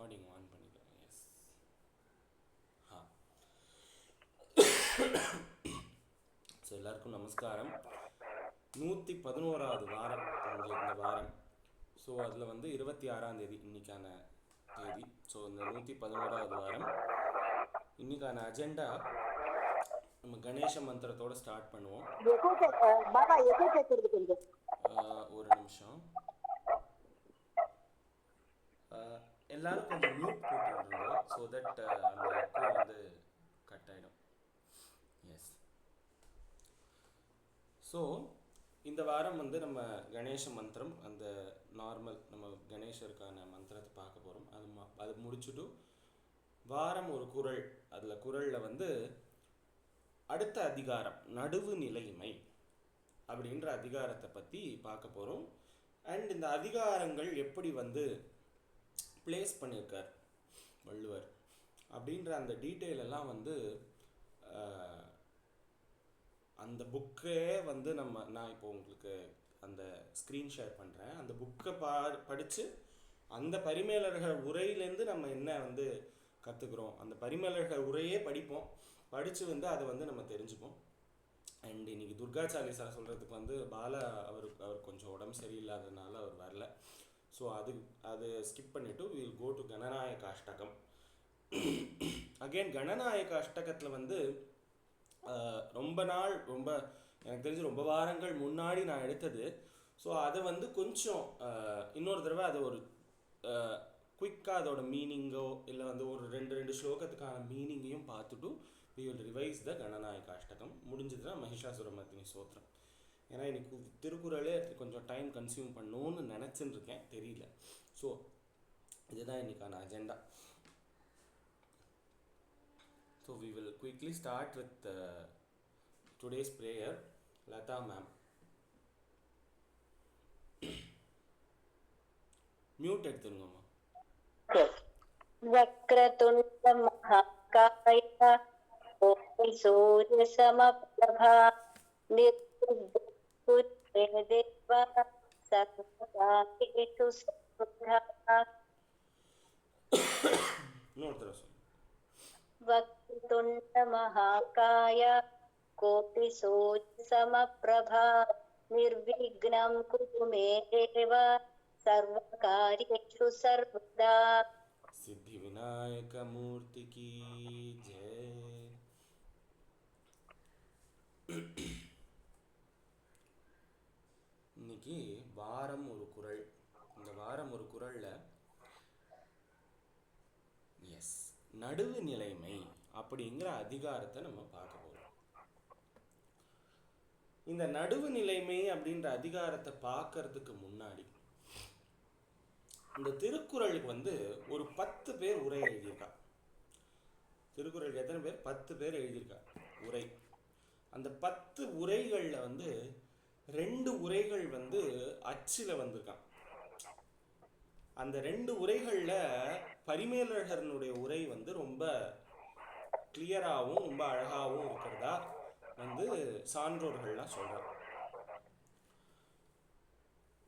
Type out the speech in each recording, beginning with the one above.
Recording on பண்ணிக்கிறேன். S. So எல்லாருக்கும் நமஸ்காரம். 111வது வாரம் இந்த வாரம். ஸோ அதில் வந்து 26ஆம் தேதி இன்னைக்கான தேதி. ஸோ இந்த 111வது வாரம் இன்னைக்கான அஜெண்டா நம்ம கணேச மந்திரத்தோட ஸ்டார்ட் பண்ணுவோம். ஒரு நிமிஷம், எல்லாரும் கொஞ்சம் மியூட் போட்டு விடுங்க. ஸோ தட் அந்த எக்கோ வந்து கட் ஆகிடும். எஸ். ஸோ இந்த வாரம் வந்து நம்ம கணேச மந்திரம், அந்த நார்மல் நம்ம கணேசருக்கான மந்திரத்தை பார்க்க போகிறோம். அது முடிச்சுட்டு வாரம் ஒரு குறள், அதில் குறளில் வந்து அடுத்த அதிகாரம் நடுவு நிலைமை அப்படின்ற அதிகாரத்தை பற்றி பார்க்க போகிறோம். அண்ட் இந்த அதிகாரங்கள் எப்படி வந்து பிளேஸ் பண்ணியிருக்கார் வள்ளுவர் அப்படின்ற அந்த டீட்டெயில் எல்லாம் வந்து அந்த புக்கே வந்து நான் இப்போ உங்களுக்கு அந்த ஸ்க்ரீன் ஷேர் பண்ணுறேன். அந்த புக்கை படித்து அந்த பரிமேலழகர் உரையிலேருந்து நம்ம என்ன வந்து கற்றுக்குறோம், அந்த பரிமேலழகர் உரையே படிப்போம். படித்து வந்து அதை வந்து நம்ம தெரிஞ்சுப்போம். அண்ட் இன்னைக்கு துர்கா சாலிசா சொல்கிறதுக்கு வந்து பாலா அவர் கொஞ்சம் உடம்பு சரியில்லாததுனால அவர் வரல. ஸோ அது ஸ்கிப் பண்ணிவிட்டு will go to கணநாயக Ashtakam. Again கணநாயக அஷ்டகத்தில் வந்து ரொம்ப எனக்கு தெரிஞ்சு ரொம்ப வாரங்கள் முன்னாடி நான் எடுத்தது. ஸோ அதை வந்து கொஞ்சம் இன்னொரு தடவை அதை ஒரு குயிக்காக அதோட மீனிங்கோ இல்லை வந்து ஒரு ரெண்டு ஸ்லோகத்துக்கான மீனிங்கையும் பார்த்துட்டு we will revise the கணநாயக அஷ்டகம். முடிஞ்சதுன்னா மகிஷாசுரமர்த்தினி ஸ்தோத்திரம். ஏன்னா எனக்கு திருக்குறளே கொஞ்சம் டைம் கன்சியூம் பண்ணணும்னு நினச்சின்னு இருக்கேன், தெரியல. ஸோ இதுதான் இன்னைக்கான agenda. So we will quickly start with today's prayer. Lata ma'am. Mute எடுத்துருங்கம்மா. வக்ரதுண்ட மகாகாய சூரிய சமப்ரபா நிர்விக்னம் தேவ சர்வகாரியேஷு சர்வதா. வக்ரதுண்ட மகாகாய கோடி சூரிய சமப்ரபா நிர்விக்னம் குரு மே தேவ सर्वकार्येषु सर्वदा. सिद्धि विनायक मूर्ति की जय. இன்னைக்கு வாரம் ஒரு குறள். இந்த வாரம் ஒரு குறள்ல எஸ் நடுவு நிலைமை அப்படிங்கிற அதிகாரத்தை நம்ம பார்க்க போறோம். இந்த நடுவு நிலைமை அப்படின்ற அதிகாரத்தை பார்க்கறதுக்கு முன்னாடி இந்த திருக்குறளுக்கு வந்து ஒரு 10 பேர் உரை எழுதியிருக்கா. திருக்குறளுக்கு எத்தனை பேர்? 10 பேர் எழுதியிருக்கா உரை. அந்த 10 உரைகளில் வந்து 2 உரைகள் வந்து அச்சில் வந்திருக்கான். அந்த 2 உரைகளில் பரிமேலழகனுடைய உரை வந்து ரொம்ப கிளியராகவும் ரொம்ப அழகாகவும் இருக்கிறதா வந்து சான்றோர்கள்லாம் சொல்றாங்க.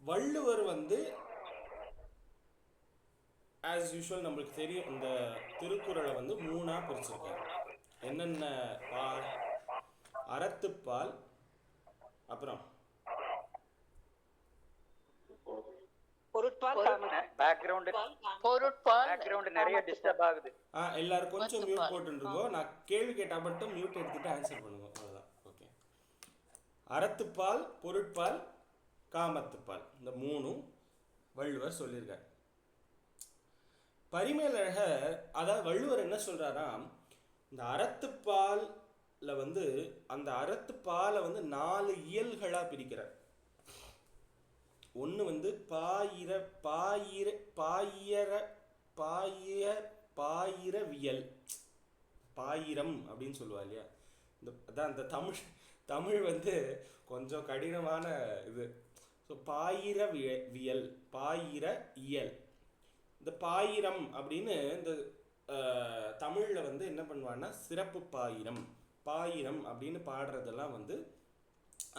வள்ளுவர் வந்து ஆஸ் யூஷுவல் நம்மளுக்கு தெரியும், இந்த திருக்குறளை வந்து 3ஆக பிரிச்சிருக்காரு. என்னென்ன பால்? அறத்துப்பால், அப்புறம் எல்லாரும் கொஞ்சம் மியூட் போட்டுருக்கோம். நான் கேள்வி கேட்டா மட்டும் மியூட் எடுத்துட்டு ஆன்சர் பண்ணுங்க, அவ்வளோதான். ஓகே. அறத்துப்பால், பொருட்பால், காமத்துப்பால், இந்த 3 வள்ளுவர் சொல்லியிருக்கார். பரிமேலழகர், அதாவது வள்ளுவர் என்ன சொல்றாராம், இந்த அறத்துப்பால்ல வந்து அந்த அறத்துப்பாலை வந்து 4 இயல்களா பிரிக்கிறார். ஒன்று வந்து பாயிரவியல், பாயிரம் அப்படின்னு சொல்லுவா இல்லையா. அதான் அந்த தமிழ் வந்து கொஞ்சம் கடினமான இது. ஸோ பாயிரவியல், பாயிர இயல். இந்த பாயிரம் அப்படின்னு இந்த தமிழில் வந்து என்ன பண்ணுவான்னா சிறப்பு பாயிரம், பாயிரம் அப்படின்னு பாடுறதெல்லாம் வந்து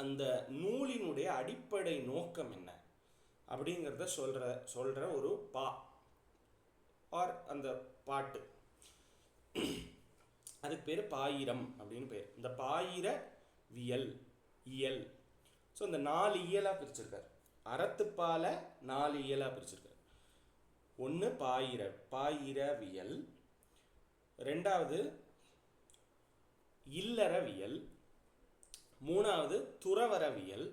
அந்த நூலினுடைய அடிப்படை நோக்கம் என்ன அப்படிங்கிறத சொல்கிற ஒரு ஆர் அந்த பாட்டு, அதுக்கு பேர் பாயிரம் அப்படின்னு பேர். இந்த பாயிர வியல் இயல். ஸோ இந்த 4 இயலாக பிரிச்சிருக்கார். அறத்துப்பாலை 4 இயலாக பிரிச்சிருக்கார். ஒன்று பாயிரவியல், ரெண்டாவது இல்லறவியல், மூணாவது துறவரவியல்,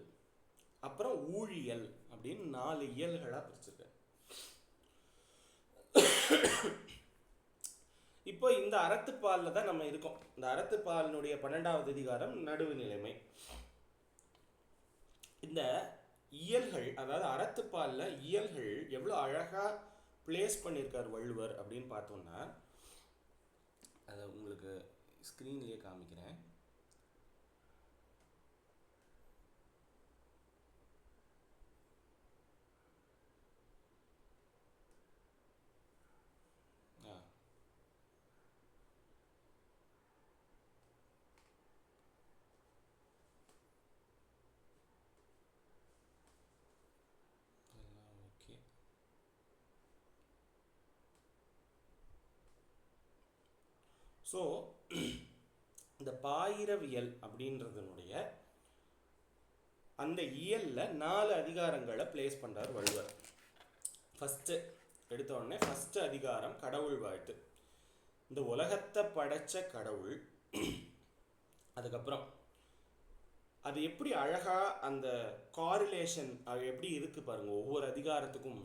அப்புறம் ஊழியல் அப்படின்னு 4 இயல்களாக பிரிச்சிருக்கார். இப்போ இந்த அறத்துப்பாலில் தான் நம்ம இருக்கோம். இந்த அறத்துப்பாலினுடைய 12வது அதிகாரம் நடுவு நிலைமை. இந்த இயல்கள், அதாவது அறத்துப்பாலில் இயல்கள் எவ்வளோ அழகாக பிளேஸ் பண்ணியிருக்கார் வள்ளுவர் அப்படின்னு பார்த்தோம்னா, அதை உங்களுக்கு ஸ்க்ரீன்லேயே காமிக்கிறேன். ஓகே, ஸோ இந்த பாயிரவியல் அப்படின்றதனுடைய அந்த இயலில் 4 அதிகாரங்களை பிளேஸ் பண்ணுறார் வள்ளுவர். ஃபஸ்ட்டு எடுத்த உடனே ஃபஸ்ட்டு அதிகாரம் கடவுள் வாழ்த்து. இந்த உலகத்தை படைச்ச கடவுள், அதுக்கப்புறம் அது எப்படி அழகாக அந்த காரிலேஷன் அது எப்படி இருக்குது பாருங்கள், ஒவ்வொரு அதிகாரத்துக்கும்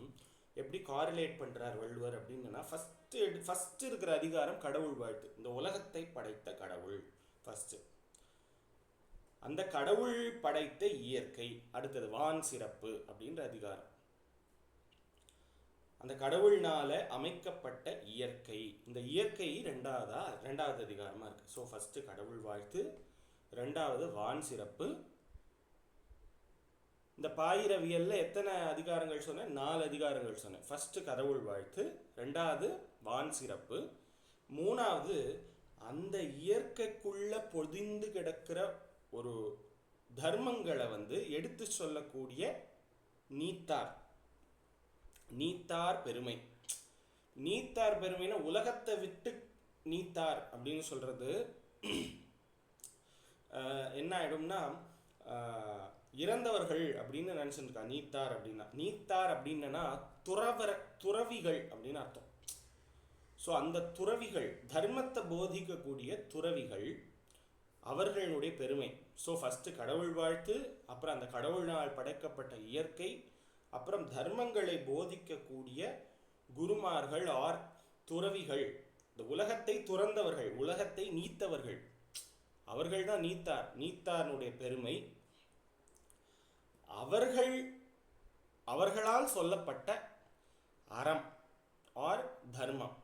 எப்படி காரிலேட் பண்ணுறார் வள்ளுவர் அப்படின்னா, ஃபஸ்ட்டு இருக்கிற அதிகாரம் கடவுள் வாழ்த்து. இந்த உலகத்தை படைத்த கடவுள் ஃபஸ்ட்டு, அந்த கடவுள் படைத்த இயற்கை. அடுத்தது வான் சிறப்பு அப்படின்ற அதிகாரம், அந்த கடவுள்னால அமைக்கப்பட்ட இயற்கை. இந்த இயற்கை ரெண்டாவது அதிகாரமாக இருக்குது. ஸோ ஃபஸ்ட்டு கடவுள் வாழ்த்து, ரெண்டாவது வான் சிறப்பு. இந்த பாயிரவியலில் எத்தனை அதிகாரங்கள் சொன்னேன்? 4 அதிகாரங்கள் சொன்னேன். ஃபஸ்ட்டு கடவுள் வாழ்த்து, ரெண்டாவது வான் சிறப்பு, மூணாவது அந்த இயற்கைக்குள்ள பொதிந்து கிடக்கிற ஒரு தர்மங்களை எடுத்து சொல்லக்கூடிய நீத்தார் பெருமை. நீத்தார் பெருமைனா உலகத்தை விட்டு நீத்தார் அப்படின்னு சொல்றது என்ன ஆயிடும்னா, இறந்தவர்கள் அப்படின்னு நினைச்சிருக்கா. நீத்தார் அப்படின்னா துறவிகள் அப்படின்னு அர்த்தம். ஸோ அந்த துறவிகள், தர்மத்தை போதிக்கக்கூடிய துறவிகள், அவர்களுடைய பெருமை. ஸோ ஃபஸ்ட்டு கடவுள் வாழ்த்து, அப்புறம் அந்த கடவுளினால் படைக்கப்பட்ட இயற்கை, அப்புறம் தர்மங்களை போதிக்கக்கூடிய குருமார்கள் ஆர் துறவிகள், இந்த உலகத்தை துறந்தவர்கள், உலகத்தை நீத்தவர்கள், அவர்கள் தான் நீத்தாருடைய பெருமை. அவர்களால் சொல்லப்பட்ட அறம் ஆர் தர்மம்.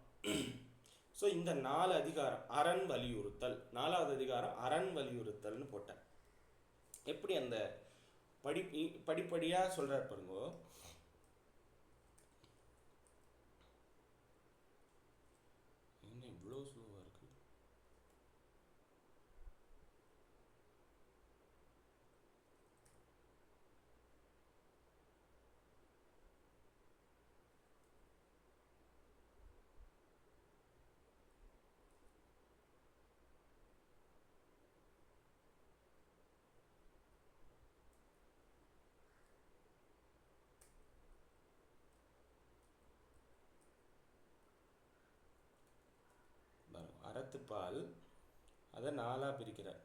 ஸோ இந்த 4 அதிகாரம் அரண் வலியுறுத்தல், 4வது அதிகாரம் அரண் வலியுறுத்தல்னு போட்டேன். எப்படி அந்த படிப்படியாக சொல்கிறார் பாருங்க. என்ன இவ்வளோ ஸ்லோவாக இருக்கு? அறத்துப்பால் அதை 4ஆக பிரிக்கிறார்.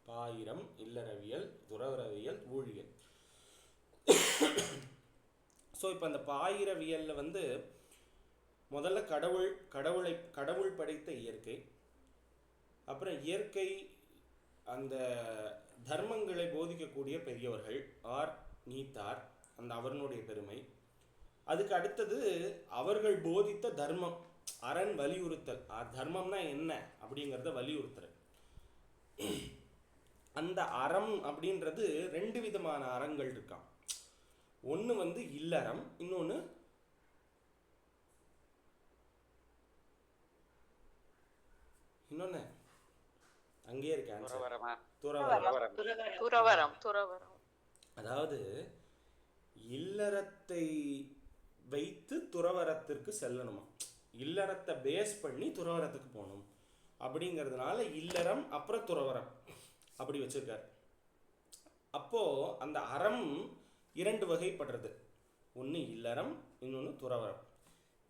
பாயிரம், இல்லறவியல், துறவரவியல், ஊழியல். ஸோ இப்போ அந்த பாயிரவியலில் முதல்ல கடவுள் படைத்த இயற்கை, அப்புறம் இயற்கை அந்த தர்மங்களை போதிக்கக்கூடிய பெரியவர்கள் ஆர் நீத்தார், அந்த அவர்களுடைய பெருமை. அதுக்கு அடுத்தது அவர்கள் போதித்த தர்மம், அரண் வலியுறுத்தல். தர்மம்னா என்ன அப்படிங்கிறத வலியுறுத்துற. அந்த அறம் அப்படின்றது 2 விதமான அறங்கள் இருக்கான். ஒன்று இல்லறம், இன்னொன்று அங்கேயே இருக்கு. துறவரம். அதாவது இல்லறத்தை வைத்து துறவரத்திற்கு செல்லணுமா, இல்லறத்தை பேஸ் பண்ணி துறவரத்துக்கு போகணும் அப்படிங்கிறதுனால இல்லறம் அப்புறம் துறவரம் அப்படி வச்சிருக்காரு. அப்போ அந்த அறம் 2 வகைப்படுறது, ஒன்று இல்லறம், இன்னொன்று துறவரம்.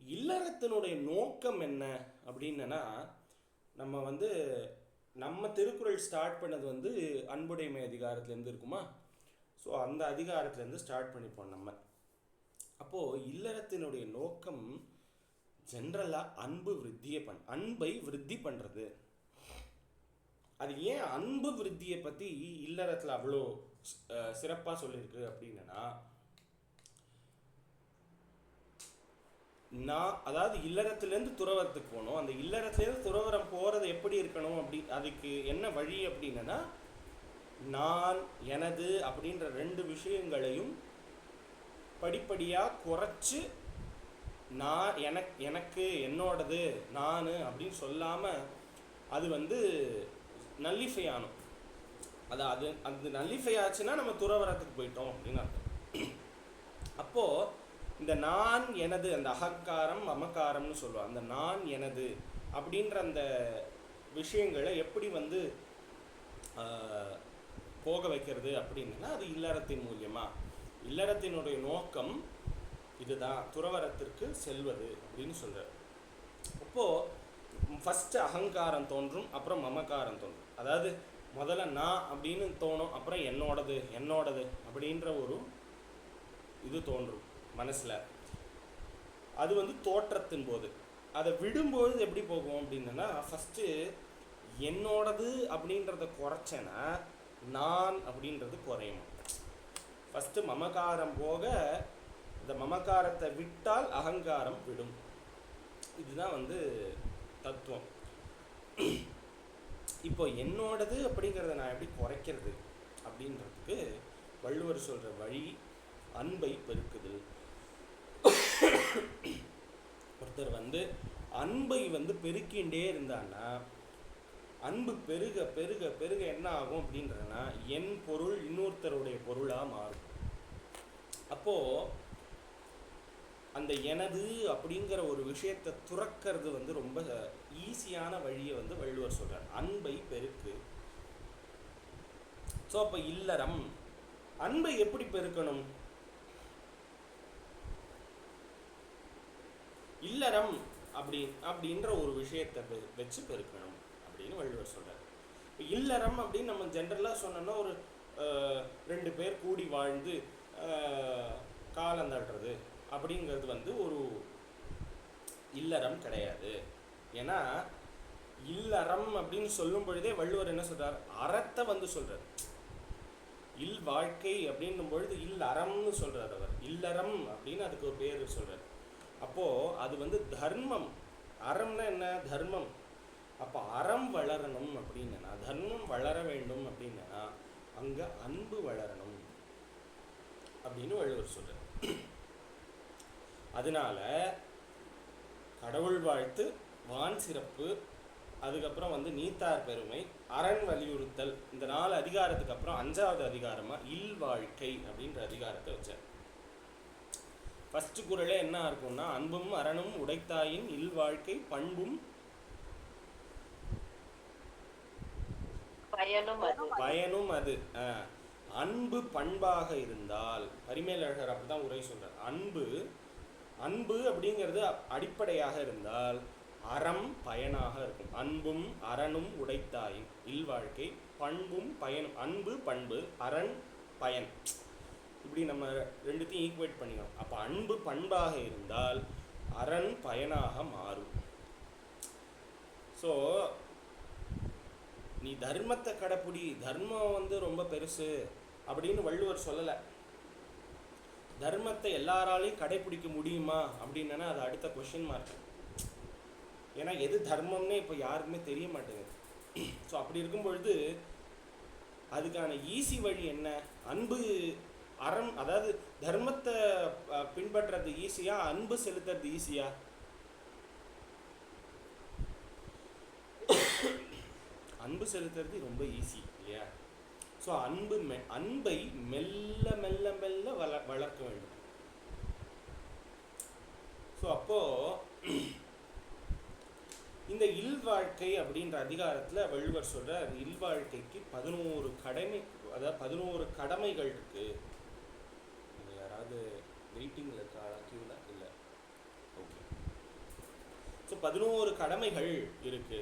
இல்லறத்தினுடைய நோக்கம் என்ன அப்படின்னா, நம்ம திருக்குறள் ஸ்டார்ட் பண்ணது அன்புடைமை அதிகாரத்துலேருந்து இருக்குமா, ஸோ அந்த அதிகாரத்துலேருந்து ஸ்டார்ட் பண்ணிப்போம் நம்ம. அப்போது இல்லறத்தினுடைய நோக்கம் ஜென்ரலாக அன்பை விருத்தி பண்ணுறது. அது ஏன் அன்பு விருத்தியை பற்றி இல்லறத்தில் அவ்வளோ சிறப்பாக சொல்லியிருக்கு அப்படின்னா, அதாவது இல்லறத்துலேருந்து துறவரத்துக்கு போகணும், அந்த இல்லறத்துலேருந்து துறவரம் போகிறது எப்படி இருக்கணும் அதுக்கு என்ன வழி அப்படின்னா, நான் எனது அப்படின்ற 2 விஷயங்களையும் படிப்படியாக குறைச்சி, நான் எனக்கு என்னோடது நான் அப்படின்னு சொல்லாமல் அது நல்லிஃபை ஆனும். அது நல்லிஃபை ஆச்சுன்னா நம்ம துறவரத்துக்கு போயிட்டோம் அப்படின்னு அர்த்தம். அப்போது இந்த நான் எனது, அந்த அகங்காரம் மமக்காரம்னு சொல்லுவோம், அந்த நான் எனது அப்படின்ற அந்த விஷயங்களை எப்படி போக வைக்கிறது அப்படின்னா, அது இல்லறத்தின் மூலியமா. இல்லறத்தினுடைய நோக்கம் இதுதான், துறவரத்திற்கு செல்வது அப்படின்னு சொல்கிறார். அப்போது ஃபஸ்ட்டு அகங்காரம் தோன்றும், அப்புறம் மமக்காரம் தோன்றும். அதாவது முதல்ல நான் அப்படின்னு தோணும், அப்புறம் என்னோடது அப்படின்ற ஒரு இது தோன்றும் மனசில். அது தோற்றத்தின் போது. அதை விடும்போது எப்படி போகும் அப்படின்னா, ஃபஸ்ட்டு என்னோடது அப்படின்றத குறைச்சேன்னா நான் அப்படின்றது குறையும். ஃபஸ்ட்டு மமகாரம் போக, இந்த மமகாரத்தை விட்டால் அகங்காரம் விடும். இதுதான் தத்துவம். இப்போ என்னோடது அப்படிங்கிறத நான் எப்படி குறைக்கிறது அப்படின்றதுக்கு வள்ளுவர் சொல்கிற வழி அன்பை பெருக்குதல். ஒருத்தர் அன்பை பெருக்கின்றே இருந்தான்னா, அன்பு பெருக பெருக பெருக என்ன ஆகும் அப்படின்றனா, என் பொருள் இன்னொருத்தருடைய பொருளாக மாறும். அப்போது அந்த எனது அப்படிங்கிற ஒரு விஷயத்தை துறக்கிறது ரொம்ப ஈஸியான வழியை வள்ளுவர் சொல்கிறார், அன்பை பெருக்கு. ஸோ அப்போ இல்லறம் அன்பை எப்படி பெருக்கணும்? இல்லறம் அப்படின்ற ஒரு விஷயத்தை வச்சு பெருக்கணும் அப்படின்னு வள்ளுவர் சொல்கிறார். இல்லறம் அப்படின்னு நம்ம ஜென்ரலாக சொன்னோம்னா, ஒரு 2 பேர் கூடி வாழ்ந்து காலந்தள்ளுறது அப்படிங்கிறது ஒரு இல்லறம் கிடையாது. ஏன்னா இல்லறம் அப்படின்னு சொல்லும் பொழுதே வள்ளுவர் என்ன சொல்கிறார், அறத்தை சொல்கிறார். இல் வாழ்க்கை அப்படின்னும் பொழுது இல் அறம்னு சொல்கிறார் அவர். இல்லறம் அப்படின்னு அதுக்கு ஒரு பேர் சொல்கிறார். அப்போது அது தர்மம். அறம்னா என்ன? தர்மம். அப்போ அறம் வளரணும் அப்படின்னா, தர்மம் வளர வேண்டும் அப்படின்னா அங்கே அன்பு வளரணும் அப்படின்னு வள்ளுவர் சொல்கிறார். அதனால கடவுள் வாழ்த்து, வான் சிறப்பு, அதுக்கப்புறம் நீத்தார் பெருமை, அரண் வலியுறுத்தல், இந்த 4 அதிகாரத்துக்கு அப்புறம் 5வது அதிகாரமாக இல் வாழ்க்கை அப்படின்ற அதிகாரத்தை வச்சார். ஃபஸ்ட்டு குறளே என்ன இருக்கும்னா, அன்பும் அரணும் உடைத்தாயின் இல் வாழ்க்கை பண்பும் பயனும் அது. அன்பு பண்பாக இருந்தால், பரிமேலழகர் அப்படிதான் உரை சொல்றார், அன்பு அப்படிங்கிறது அடிப்படையாக இருந்தால் அறம் பயனாக இருக்கும். அன்பும் அரணும் உடைத்தாயின் இல் வாழ்க்கை பண்பும் பயனும். அன்பு பண்பு, அரண் பயன், இப்படி நம்ம 2த்தையும் ஈக்குவேட் பண்ணிக்கணும். அப்போ அன்பு பண்பாக இருந்தால் அரண் பயனாக மாறும். ஸோ நீ தர்மத்தை கடைப்பிடி, தர்மம் ரொம்ப பெருசு அப்படின்னு வள்ளுவர் சொல்லலை. தர்மத்தை எல்லாராலையும் கடைப்பிடிக்க முடியுமா அப்படின்னா அது அடுத்த கொஸ்டின் மார்க். ஏன்னா எது தர்மம்னே இப்போ யாருக்குமே தெரிய மாட்டேங்குது. ஸோ அப்படி இருக்கும் பொழுது அதுக்கான ஈஸி வழி என்ன? அன்பு அறம், அதாவது தர்மத்தை பின்பற்றுறது ஈஸியா, அன்பு செலுத்துறது ஈஸியா? அன்பு செலுத்துறது ரொம்ப ஈஸி இல்லையா? ஸோ அன்பை மெல்ல மெல்ல மெல்ல வளர்க்க வேண்டும். ஸோ அப்போது இந்த இல்வாழ்க்கை அப்படின்ற அதிகாரத்தில் வள்ளுவர் சொல்கிறார், இல்வாழ்க்கைக்கு 11 கடமை, அதாவது 11 கடமைகள் இருக்குது. யாராவது வெயிட்டிங்கில் இருக்கா? கியூவில் இல்லை. ஓகே. ஸோ 11 கடமைகள் இருக்குது.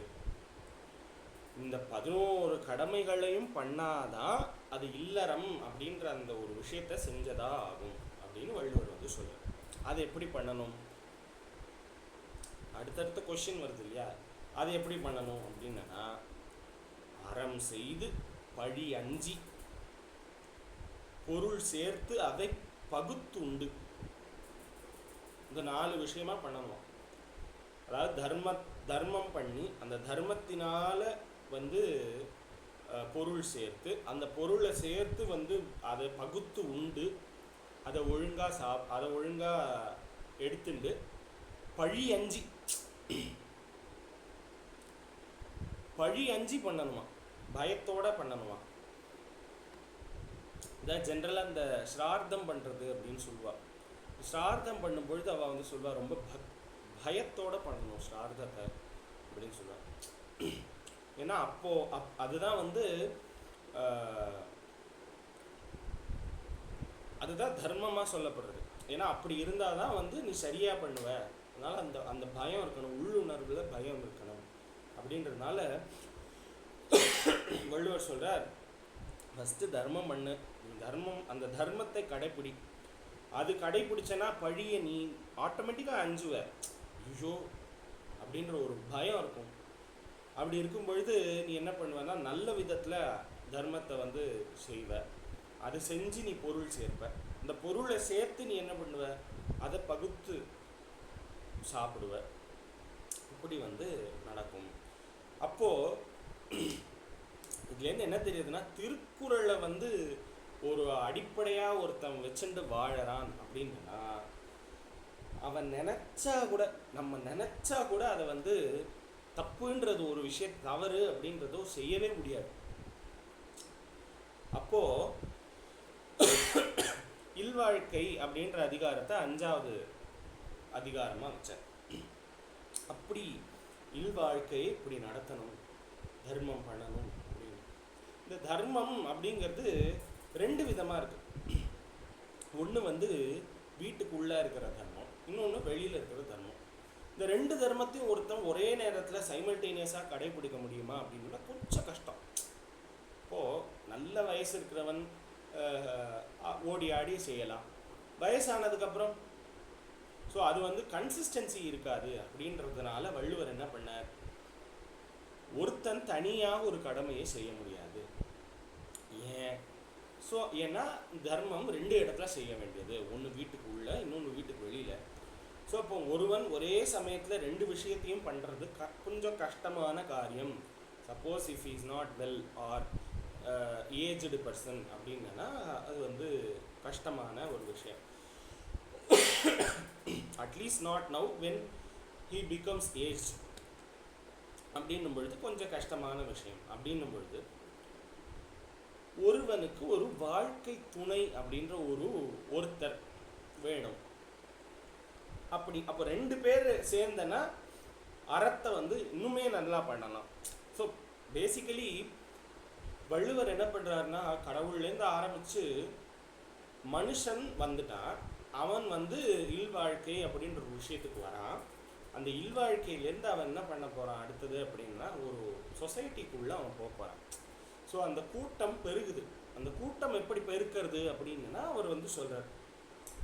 இந்த 11 கடமைகளையும் பண்ணாதான் அது இல்லறம் அப்படின்ற அந்த ஒரு விஷயத்தை செஞ்சதா ஆகும் அப்படின்னு வள்ளுவர் வந்து சொல்றார். அதை எப்படி பண்ணணும்? அடுத்தடுத்த கொஸ்டின் வருது இல்லையா, அதை எப்படி பண்ணணும் அப்படின்னா, அறம் செய்து பழி அஞ்சி பொருள் சேர்த்து அதை பகுத்துண்டு, இந்த 4 விஷயமா பண்ணணும். அதாவது தர்மம் பண்ணி அந்த தர்மத்தினால வந்து பொருள் சேர்த்து, அந்த பொருளை சேர்த்து வந்து அதை பகுத்து உண்டு, அதை ஒழுங்காக எடுத்துண்டு பழி அஞ்சி பண்ணணுமா, பயத்தோட பண்ணணுமா. இதான் ஜென்ரலாக இந்த ஸ்ரார்த்தம் பண்ணுறது அப்படின்னு சொல்லுவாள். ஸ்ரார்த்தம் பண்ணும்பொழுது அவள் வந்து சொல்லுவாள், ரொம்ப பயத்தோட பண்ணணும் ஸ்ரார்த்தத்தை அப்படின்னு சொல்லுவாள். ஏன்னா அதுதான் வந்து அதுதான் தர்மமாக சொல்லப்படுறது. ஏன்னா அப்படி இருந்தால் தான் வந்து நீ சரியாக பண்ணுவ. அதனால் அந்த பயம் இருக்கணும், உள்ளுணர்வில் பயம் இருக்கணும். அப்படின்றதுனால வள்ளுவர் சொல்கிறார், ஃபஸ்ட்டு தர்மம் பண்ணு, அந்த தர்மத்தை கடைப்பிடி. அது கடைப்பிடிச்சனா பழியை நீ ஆட்டோமேட்டிக்காக அஞ்சுவ. ஐயோ அப்படின்ற ஒரு பயம் இருக்கும். அப்படி இருக்கும் பொழுது நீ என்ன பண்ணுவேன்னா, நல்ல விதத்தில் தர்மத்தை வந்து செய்வ. அதை செஞ்சு நீ பொருள் சேர்ப்ப. இந்த பொருளை சேர்த்து நீ என்ன பண்ணுவ, அதை பகுத்து சாப்பிடுவ. இப்படி வந்து நடக்கும். அப்போது இதுலேருந்து என்ன தெரியுதுன்னா, திருக்குறளை வந்து ஒரு அடிப்படையாக ஒருத்தன் வச்சுட்டு வாழறான் அப்படின்னா, அவன் நம்ம நினச்சா கூட அதை வந்து தப்புன்றது ஒரு விஷயம், தவறு அப்படின்றதோ செய்யவே முடியாது. அப்போ இல்வாழ்க்கை அப்படின்ற அதிகாரத்தை 5வது அதிகாரமாக வச்சேன். அப்படி இல்வாழ்க்கையை இப்படி நடத்தணும், தர்மம் பண்ணணும் அப்படின்னு. இந்த தர்மம் அப்படிங்கிறது 2 விதமாக இருக்கு. ஒன்று வந்து வீட்டுக்குள்ளே இருக்கிற தர்மம், இன்னொன்று வெளியில் இருக்கிற தர்மம். இந்த 2 தர்மத்தையும் ஒருத்தன் ஒரே நேரத்தில் சைமல்டேனியஸாக கடைபிடிக்க முடியுமா அப்படின்னா கொஞ்சம் கஷ்டம். இப்போது நல்ல வயசு இருக்கிறவன் ஓடி ஆடி செய்யலாம், வயசானதுக்கப்புறம் ஸோ அது வந்து கன்சிஸ்டன்சி இருக்காது. அப்படின்றதுனால வள்ளுவர் என்ன பண்ணார், ஒருத்தன் தனியாக ஒரு கடமையை செய்ய முடியாது. ஏன்? ஸோ ஏன்னா தர்மம் 2 இடத்துல செய்ய வேண்டியது, ஒன்று வீட்டுக்கு உள்ள, இன்னொன்று வீட்டுக்கு வெளியில். ஸோ இப்போ ஒருவன் ஒரே சமயத்தில் 2 விஷயத்தையும் பண்ணுறது கொஞ்சம் கஷ்டமான காரியம். Suppose if is not well or aged person அப்படின்னா அது வந்து கஷ்டமான ஒரு விஷயம். At least not now, when he becomes age அப்படின்னும் பொழுது கொஞ்சம் கஷ்டமான விஷயம். அப்படின்னும் பொழுது ஒருவனுக்கு ஒரு வாழ்க்கை துணை அப்படின்ற ஒருத்தர் வேணும். அப்போ 2 பேர் சேர்ந்தனா அறத்தை வந்து இன்னுமே நல்லா பண்ணலாம். ஸோ பேசிக்கலி வள்ளுவர் என்ன பண்ணுறாருன்னா, கடவுள்லேருந்து ஆரம்பித்து மனுஷன் வந்துட்டான், அவன் வந்து இல்வாழ்க்கை அப்படின்ற ஒரு விஷயத்துக்கு வரான். அந்த இல்வாழ்க்கையிலேருந்து அவன் என்ன பண்ண போகிறான் அடுத்தது அப்படின்னா, ஒரு சொசைட்டிக்குள்ளே அவன் போக போகிறான். ஸோ அந்த கூட்டம் பெருகுது. அந்த கூட்டம் எப்படி பெருக்கிறது அப்படின்னா, அவர் வந்து சொல்கிறார்,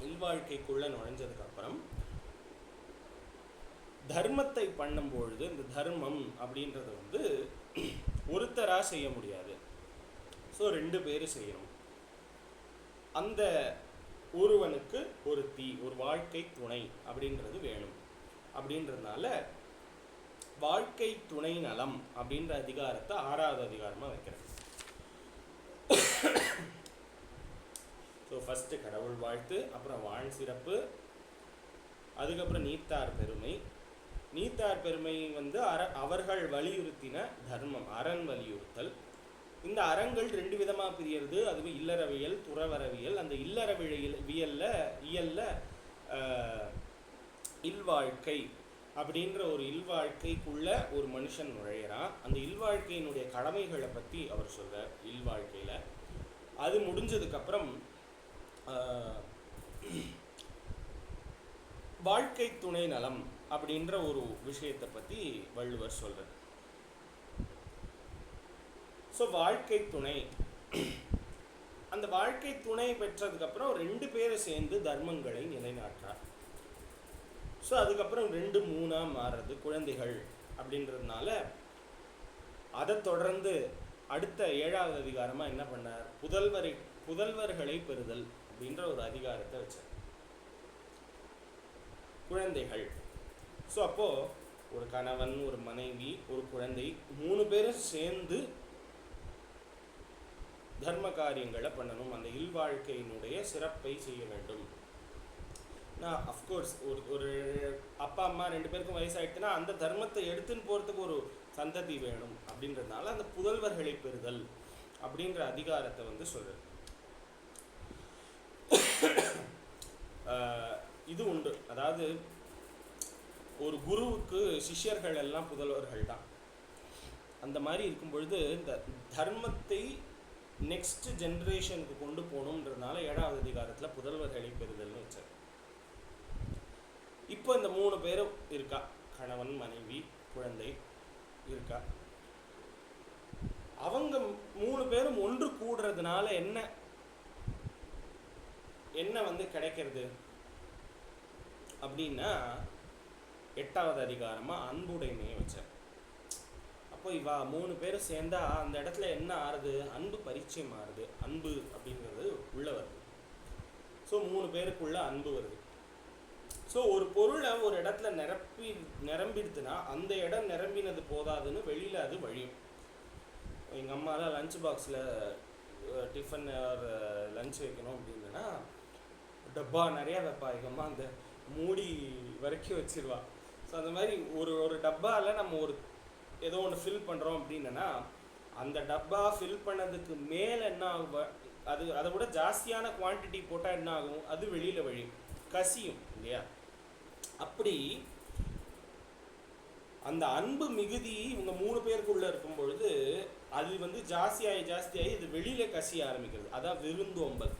இல்வாழ்க்கைக்குள்ளே நுழைஞ்சதுக்கப்புறம் தர்மத்தை பண்ணும்பொழுது இந்த தர்மம் அப்படின்றத வந்து ஒருத்தராக செய்ய முடியாது. ஸோ 2 பேர் செய்யணும். அந்த ஒருவனுக்கு ஒரு வாழ்க்கை துணை அப்படின்றது வேணும். அப்படின்றதுனால வாழ்க்கை துணை நலம் அப்படின்ற அதிகாரத்தை 6வது அதிகாரமாக வைக்கிறது. ஸோ ஃபஸ்ட்டு கடவுள் வாழ்த்து, அப்புறம் வாழ் சிறப்பு, அதுக்கப்புறம் நீத்தார் பெருமை. நீத்தார் பெருமை வந்து அவர்கள் வலியுறுத்தின தர்மம், அரண் வலியுறுத்தல். இந்த அறங்கள் 2 விதமாக பிரியறது. அதுவே இல்லறவியல், துறவரவியல். அந்த இல்லறவியல்ல இல்வாழ்க்கை அப்படின்ற ஒரு இல்வாழ்க்கைக்குள்ள ஒரு மனுஷன் நுழையிறான். அந்த இல்வாழ்க்கையினுடைய கடமைகளை பற்றி அவர் சொல்கிறார் இல்வாழ்க்கையில். அது முடிஞ்சதுக்கப்புறம் வாழ்க்கை துணை நலம் அப்படின்ற ஒரு விஷயத்தை பற்றி வள்ளுவர் சொல்கிறார். ஸோ வாழ்க்கை துணை, அந்த வாழ்க்கை துணை பெற்றதுக்கப்புறம் 2 பேரை சேர்ந்து தர்மங்களை நிலைநாட்டுறார். ஸோ அதுக்கப்புறம் 2 3 மாறுறது குழந்தைகள் அப்படின்றதுனால அதை தொடர்ந்து அடுத்த 7வது அதிகாரமாக என்ன பண்ணார், புதல்வர்களை பெறுதல் அப்படின்ற ஒரு அதிகாரத்தை வச்சார். குழந்தைகள். ஸோ அப்போது ஒரு கணவன், ஒரு மனைவி, ஒரு குழந்தை 3 பேரும் சேர்ந்து தர்ம காரியங்களை பண்ணணும். அந்த இல்வாழ்க்கையினுடைய சிறப்பை செய்ய வேண்டும். நான் அஃப்கோர்ஸ் ஒரு அப்பா அம்மா 2 பேருக்கும் வயசாகிடுச்சுன்னா அந்த தர்மத்தை எடுத்துன்னு போகிறதுக்கு ஒரு சந்ததி வேணும். அப்படின்றதுனால அந்த புதல்வர்களை பெறுதல் அப்படின்ற அதிகாரத்தை வந்து சொல்கிறது. இது உண்டு. அதாவது ஒரு குருவுக்கு சிஷ்யர்கள் எல்லாம் புதல்வர்கள் தான். அந்த மாதிரி இருக்கும் பொழுது இந்த தர்மத்தை நெக்ஸ்ட் ஜென்ரேஷனுக்கு கொண்டு போகணுன்றதுனால 7வது அதிகாரத்தில் புதல்வர்களை பெறுதல்னு வச்சார். இப்போ இந்த 3 பேரும் இருக்கா, கணவன், மனைவி, குழந்தை இருக்கா. அவங்க 3 பேரும் ஒன்று கூடுறதுனால என்ன வந்து கிடைக்கிறது அப்படின்னா 8வது அதிகாரமாக அன்புடைமையை வச்சார். அப்போ இவா 3 பேரும் சேர்ந்தா அந்த இடத்துல என்ன ஆறுது, அன்பு பரிச்சயம் ஆறுது. அன்பு அப்படிங்கிறது உள்ள வருது. ஸோ 3 பேருக்குள்ள அன்பு வருது. ஸோ ஒரு பொருளை ஒரு இடத்துல நிரம்பிடுத்துனா அந்த இடம் நிரம்பினது போதாதுன்னு வெளியில் அது வழியும். எங்கள் அம்மாலாம் லஞ்ச் பாக்ஸில் டிஃபன் லஞ்ச் வைக்கணும் அப்படின்னா டப்பா நிறையா வைப்பா. எங்கள் அம்மா அந்த மூடி வரைக்கும் வச்சிருவா. ஸோ அந்த மாதிரி ஒரு டப்பாவில் நம்ம ஏதோ ஒன்று ஃபில் பண்ணுறோம் அப்படின்னா அந்த டப்பா ஃபில் பண்ணதுக்கு மேலே என்ன ஆகும், அதை விட ஜாஸ்தியான குவான்டிட்டி போட்டால் என்ன ஆகும், அது வெளியில் வழியும், கசியும் இல்லையா. அப்படி அந்த அன்பு மிகுதி இவங்க 3 பேருக்குள்ளே இருக்கும் பொழுது அது வந்து ஜாஸ்தியாகி இது வெளியில் கசிய ஆரம்பிக்கிறது. அதான் விருந்தோம்பல்.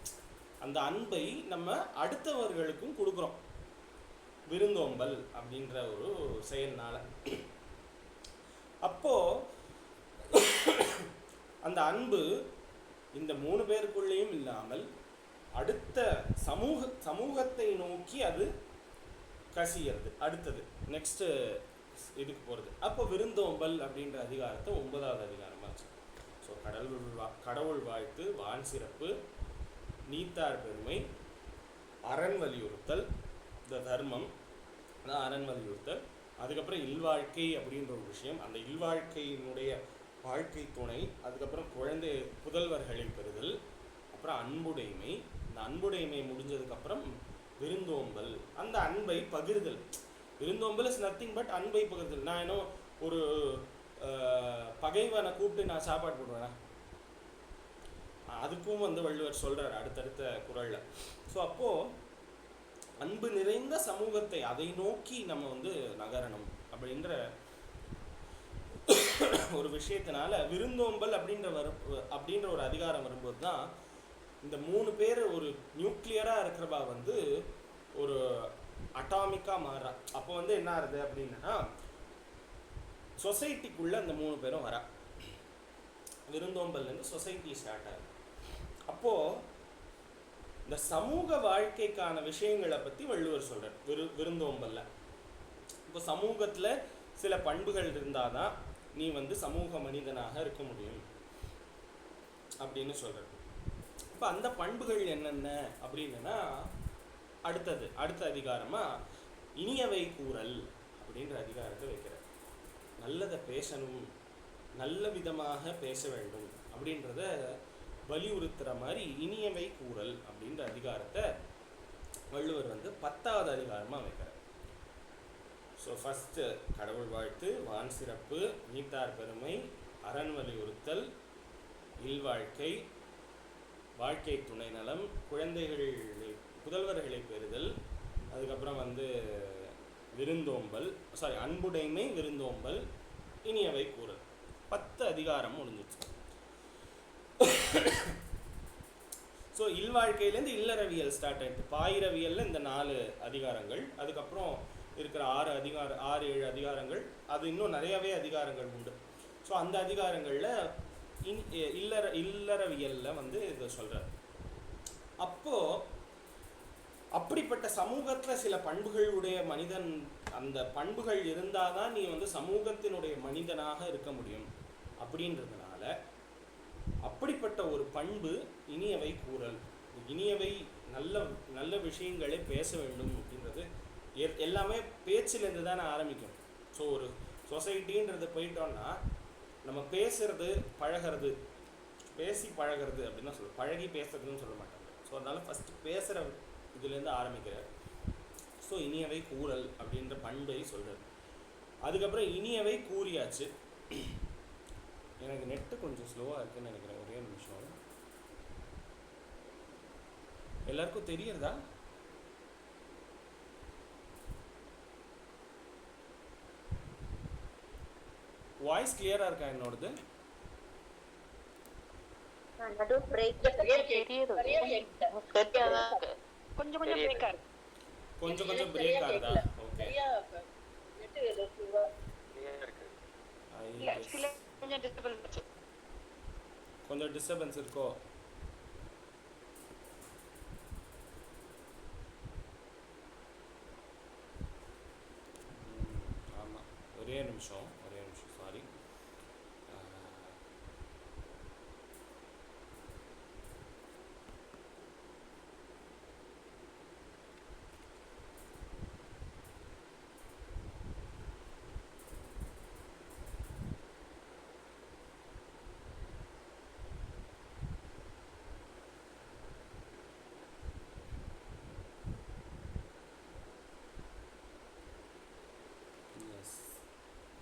அந்த அன்பை நம்ம அடுத்தவர்களுக்கும் கொடுக்குறோம் விருந்தோம்பல் அப்படின்ற ஒரு செயல்னால. அப்போ அந்த அன்பு இந்த 3 பேருக்குள்ளேயும் இல்லாமல் அடுத்த சமூகத்தை நோக்கி அது கசியறது. அடுத்தது நெக்ஸ்ட் இதுக்கு போகிறது. அப்போ விருந்தோம்பல் அப்படின்ற அதிகாரத்தை 9வது அதிகாரமாச்சு. ஸோ கடவுள் வாழ்த்து, வான் சிறப்பு, நீத்தார் பெருமை, அரண் வலியுறுத்தல், இந்த தர்மம் அதான் அரண் வலியுறுத்தல். அதுக்கப்புறம் இல்வாழ்க்கை அப்படின்ற ஒரு விஷயம், அந்த இல்வாழ்க்கையினுடைய வாழ்க்கை துணை, அதுக்கப்புறம் புதல்வர்களை பெறுதல், அப்புறம் அன்புடைமை. இந்த அன்புடைமை முடிஞ்சதுக்கப்புறம் விருந்தோம்பல், அந்த அன்பை பகிர்தல். விருந்தோம்பல் இஸ் நத்திங் பட் அன்பை பகிர்தல். நான் இன்னும் ஒரு பகைவனை கூப்பிட்டு நான் சாப்பாடு போடுவேன், அதுக்கும் வந்து வள்ளுவர் சொல்கிறார் அடுத்தடுத்த குறளில். ஸோ அப்போது அன்பு நிறைந்த சமூகத்தை அதை நோக்கி நம்ம வந்து நகரணும் அப்படின்ற ஒரு விஷயத்தினால விருந்தோம்பல் அப்படின்ற ஒரு அதிகாரம் வரும்போது தான் இந்த 3 பேர் ஒரு நியூக்ளியராக இருக்கிறவா வந்து ஒரு அட்டாமிக்காக மாறுறா. அப்போ வந்து என்ன ஆகுது அப்படின்னா சொசைட்டிக்குள்ளே அந்த 3 பேரும் வரா. விருந்தோம்பல்லேருந்து சொசைட்டி ஸ்டார்ட் ஆகுது. அப்போது இந்த சமூக வாழ்க்கைக்கான விஷயங்களை பற்றி வள்ளுவர் சொல்கிறார் விருந்தோம்பல்ல. இப்போ சமூகத்தில் சில பண்புகள் இருந்தால் தான் நீ வந்து சமூக மனிதனாக இருக்க முடியும் அப்படின்னு சொல்கிறார். இப்போ அந்த பண்புகள் என்னென்ன அப்படின்னா அடுத்த அதிகாரமாக இனியவை கூறல் அப்படின்ற அதிகாரத்தை வைக்கிறார். நல்லதை பேசணும், நல்ல விதமாக பேச வேண்டும் அப்படின்றத வலியுறுத்துகிற மாதிரி இனியவை கூறல் அப்படின்ற அதிகாரத்தை வள்ளுவர் வந்து 10வது அதிகாரமாக வைக்கிறார். ஸோ ஃபஸ்ட்டு கடவுள் வாழ்த்து, வான் சிறப்பு, நீத்தார் பெருமை, அரண் வலியுறுத்தல், இல்வாழ்க்கை, வாழ்க்கை துணை நலம், புதல்வர்களை பெறுதல், அதுக்கப்புறம் வந்து விருந்தோம்பல், அன்புடைமை, விருந்தோம்பல், இனியவை கூறல். 10 அதிகாரம் முடிஞ்சிச்சு. ஸோ இல்வாழ்க்கையிலேருந்து இல்லறவியல் ஸ்டார்ட் ஆகிடுது. பாயிரவியலில் இந்த 4 அதிகாரங்கள், அதுக்கப்புறம் இருக்கிற 6-7 அதிகாரங்கள், அது இன்னும் நிறையாவே அதிகாரங்கள் உண்டு. ஸோ அந்த அதிகாரங்களில் இல்லறவியலில் வந்து இதை சொல்கிறார். அப்போது அப்படிப்பட்ட சமூகத்தில் சில பண்புகளுடைய மனிதன், அந்த பண்புகள் இருந்தால் தான் நீ வந்து சமூகத்தினுடைய மனிதனாக இருக்க முடியும். அப்படின்றதுனால அப்படிப்பட்ட ஒரு பண்பு இனியவை கூறல். இனியவை, நல்ல நல்ல விஷயங்களே பேச வேண்டும் அப்படின்றது எல்லாமே பேச்சிலேருந்து தானே ஆரம்பிக்கும். ஸோ ஒரு சொசைட்டின்றது போயிட்டோம்னா நம்ம பேசுறது பழகிறது, பேசி பழகிறது அப்படின்னு தான் சொல்லுவோம், பழகி பேசுறதுன்னு சொல்ல மாட்டாங்க. ஸோ அதனால் ஃபஸ்ட்டு பேசுகிற இதுலேருந்து ஆரம்பிக்கிறார். ஸோ இனியவை கூறல் அப்படின்ற பண்பை சொல்கிறார். அதுக்கப்புறம் இனியவை கூறியாச்சு. எனக்கு நெட்டு கொஞ்சம் ஸ்லோவாக இருக்குன்னு நினைக்கிறேன், ஒரே நிமிஷம். எல்லாருக்கும் தெரியறதா? வாய்ஸ் கிளியரா இருக்கா என்னோடது? நடு பிரேக் கொஞ்சம் பிரேக் ஆகுது. கொஞ்சம் பிரேக் ஆகுதா? ஓகே. கொஞ்சம் டிஸ்டர்பன்ஸ் இருக்கோ? ஆமாம், ஒரே நிமிஷம் சாரி.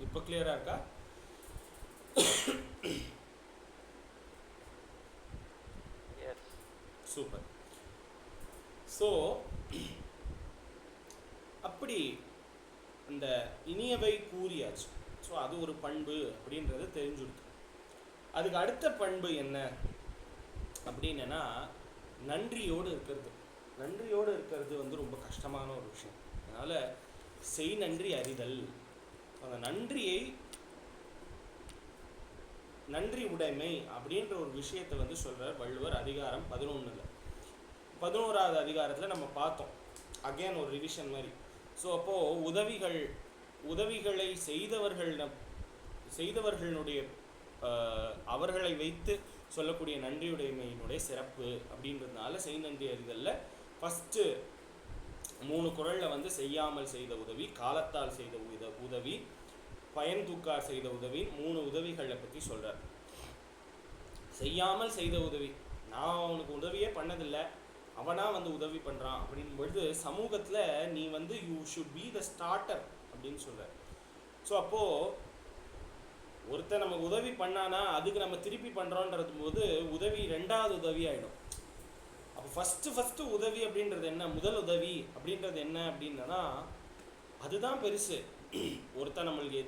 இப்போ கிளியரா இருக்கா? சூப்பர். ஸோ அப்படி அந்த இனியவை கூறியாச்சு. ஸோ அது ஒரு பண்பு அப்படின்றது தெரிஞ்சுடுது. அதுக்கு அடுத்த பண்பு என்ன அப்படின்னா நன்றியோடு இருக்கிறது. நன்றியோடு இருக்கிறது வந்து ரொம்ப கஷ்டமான ஒரு விஷயம். அதனால் செய் நன்றி அறிதல். அந்த நன்றியை, நன்றி உடைமை அப்படின்ற ஒரு விஷயத்தை வந்து சொல்கிறார் வள்ளுவர். அதிகாரம் 11. 11வது அதிகாரத்தில் நம்ம பார்த்தோம், அகேன் ஒரு ரிவிஷன் மாதிரி. ஸோ அப்போது உதவிகளை செய்தவர்களுடைய அவர்களை வைத்து சொல்லக்கூடிய நன்றியுடைமையினுடைய சிறப்பு அப்படின்றதுனால செய் நன்றி அறிதலில் ஃபஸ்ட்டு 3 குறளில் வந்து செய்யாமல் செய்த உதவி, காலத்தால் செய்த உதவி, பயன் தூக்கார் செய்த உதவி, 3 உதவிகளை பற்றி சொல்கிறார். செய்யாமல் செய்த உதவி, நான் அவனுக்கு உதவியே பண்ணதில்லை, அவனா வந்து உதவி பண்ணுறான் அப்படின் பொழுது சமூகத்தில் நீ வந்து you should be the starter அப்படின்னு சொல்கிற. ஸோ அப்போது ஒருத்தர் நமக்கு உதவி பண்ணானா அதுக்கு நம்ம திருப்பி பண்ணுறோன்றது போது உதவி 2வது உதவி ஆகிடும். அப்போ ஃபஸ்ட்டு உதவி அப்படின்றது என்ன, முதல் உதவி அப்படின்றது என்ன அப்படின்னா அதுதான் பெருசு. ஒருத்தன் நம்மளுக்கு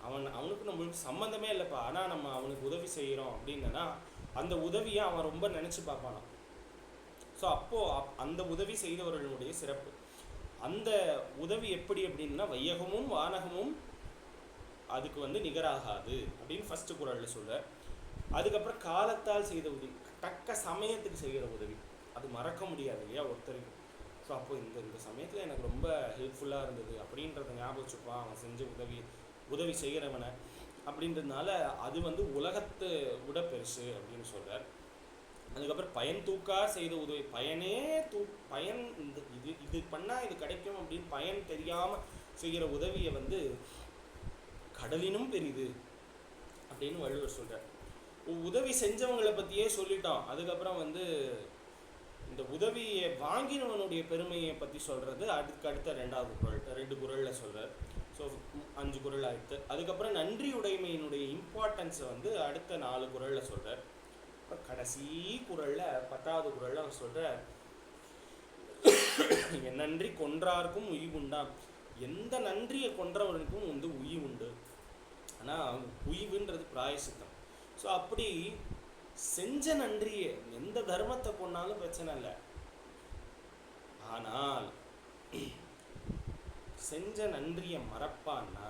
அவனுக்கு நம்மளுக்கு சம்மந்தமே இல்லைப்பா, ஆனால் நம்ம அவனுக்கு உதவி செய்கிறோம் அப்படின்னா அந்த உதவியை அவன் ரொம்ப நினச்சி பார்ப்பானா. ஸோ அப்போது அந்த உதவி செய்தவர்களுடைய சிறப்பு. அந்த உதவி எப்படி அப்படின்னா வையகமும் வானகமும் அதுக்கு வந்து நிகராகாது அப்படின்னு ஃபஸ்ட்டு குறளில் சொல்ல. அதுக்கப்புறம் காலத்தால் செய்த உதவி, தக்க சமயத்துக்கு செய்கிற உதவி, அது மறக்க முடியாது இல்லையா ஒருத்தருக்கு. ஸோ அப்போ இந்த சமயத்தில் எனக்கு ரொம்ப ஹெல்ப்ஃபுல்லாக இருந்தது அப்படின்றத ஞாபகம் வச்சுப்பான் அவன் செஞ்ச உதவி செய்கிறவனை அப்படின்றதுனால அது வந்து உலகத்தை விட பெருசு அப்படின்னு சொல்கிறார். அதுக்கப்புறம் பயன் தூக்கார் செய்த உதவி, பயன் இது பண்ணால் இது கிடைக்கும் அப்படின்னு பயன் தெரியாமல் செய்கிற உதவியை வந்து கடலினும் பெரிது அப்படின்னு வள்ளுவர் சொல்கிறார். உதவி செஞ்சவங்களை பற்றியே சொல்லிட்டோம். அதுக்கப்புறம் வந்து இந்த உதவியை வாங்கினவனுடைய பெருமையை பற்றி சொல்கிறது அதுக்கு அடுத்த 2வது குறள், 2 குறளில் சொல்கிறார். ஸோ 5 குறள் ஆகிடுது. அதுக்கப்புறம் நன்றி உடைமையினுடைய இம்பார்ட்டன்ஸை வந்து அடுத்த 4 குறளில் சொல்கிறார். அப்புறம் கடைசி குறளில் 10வது குறளில் அவர் சொல்கிறார், என் நன்றி கொன்றார்க்கும் உய்வுண்டாம். எந்த நன்றியை கொன்றவனுக்கும் வந்து உய்வு உண்டு. ஆனால் உய்வுன்றது பிராயசித்தம். ஸோ அப்படி செஞ்ச நன்றியை, எந்த தர்மத்தை கொண்டாலும் பிரச்சனை இல்லை. ஆனால் செஞ்ச நன்றியை மறப்பான்னா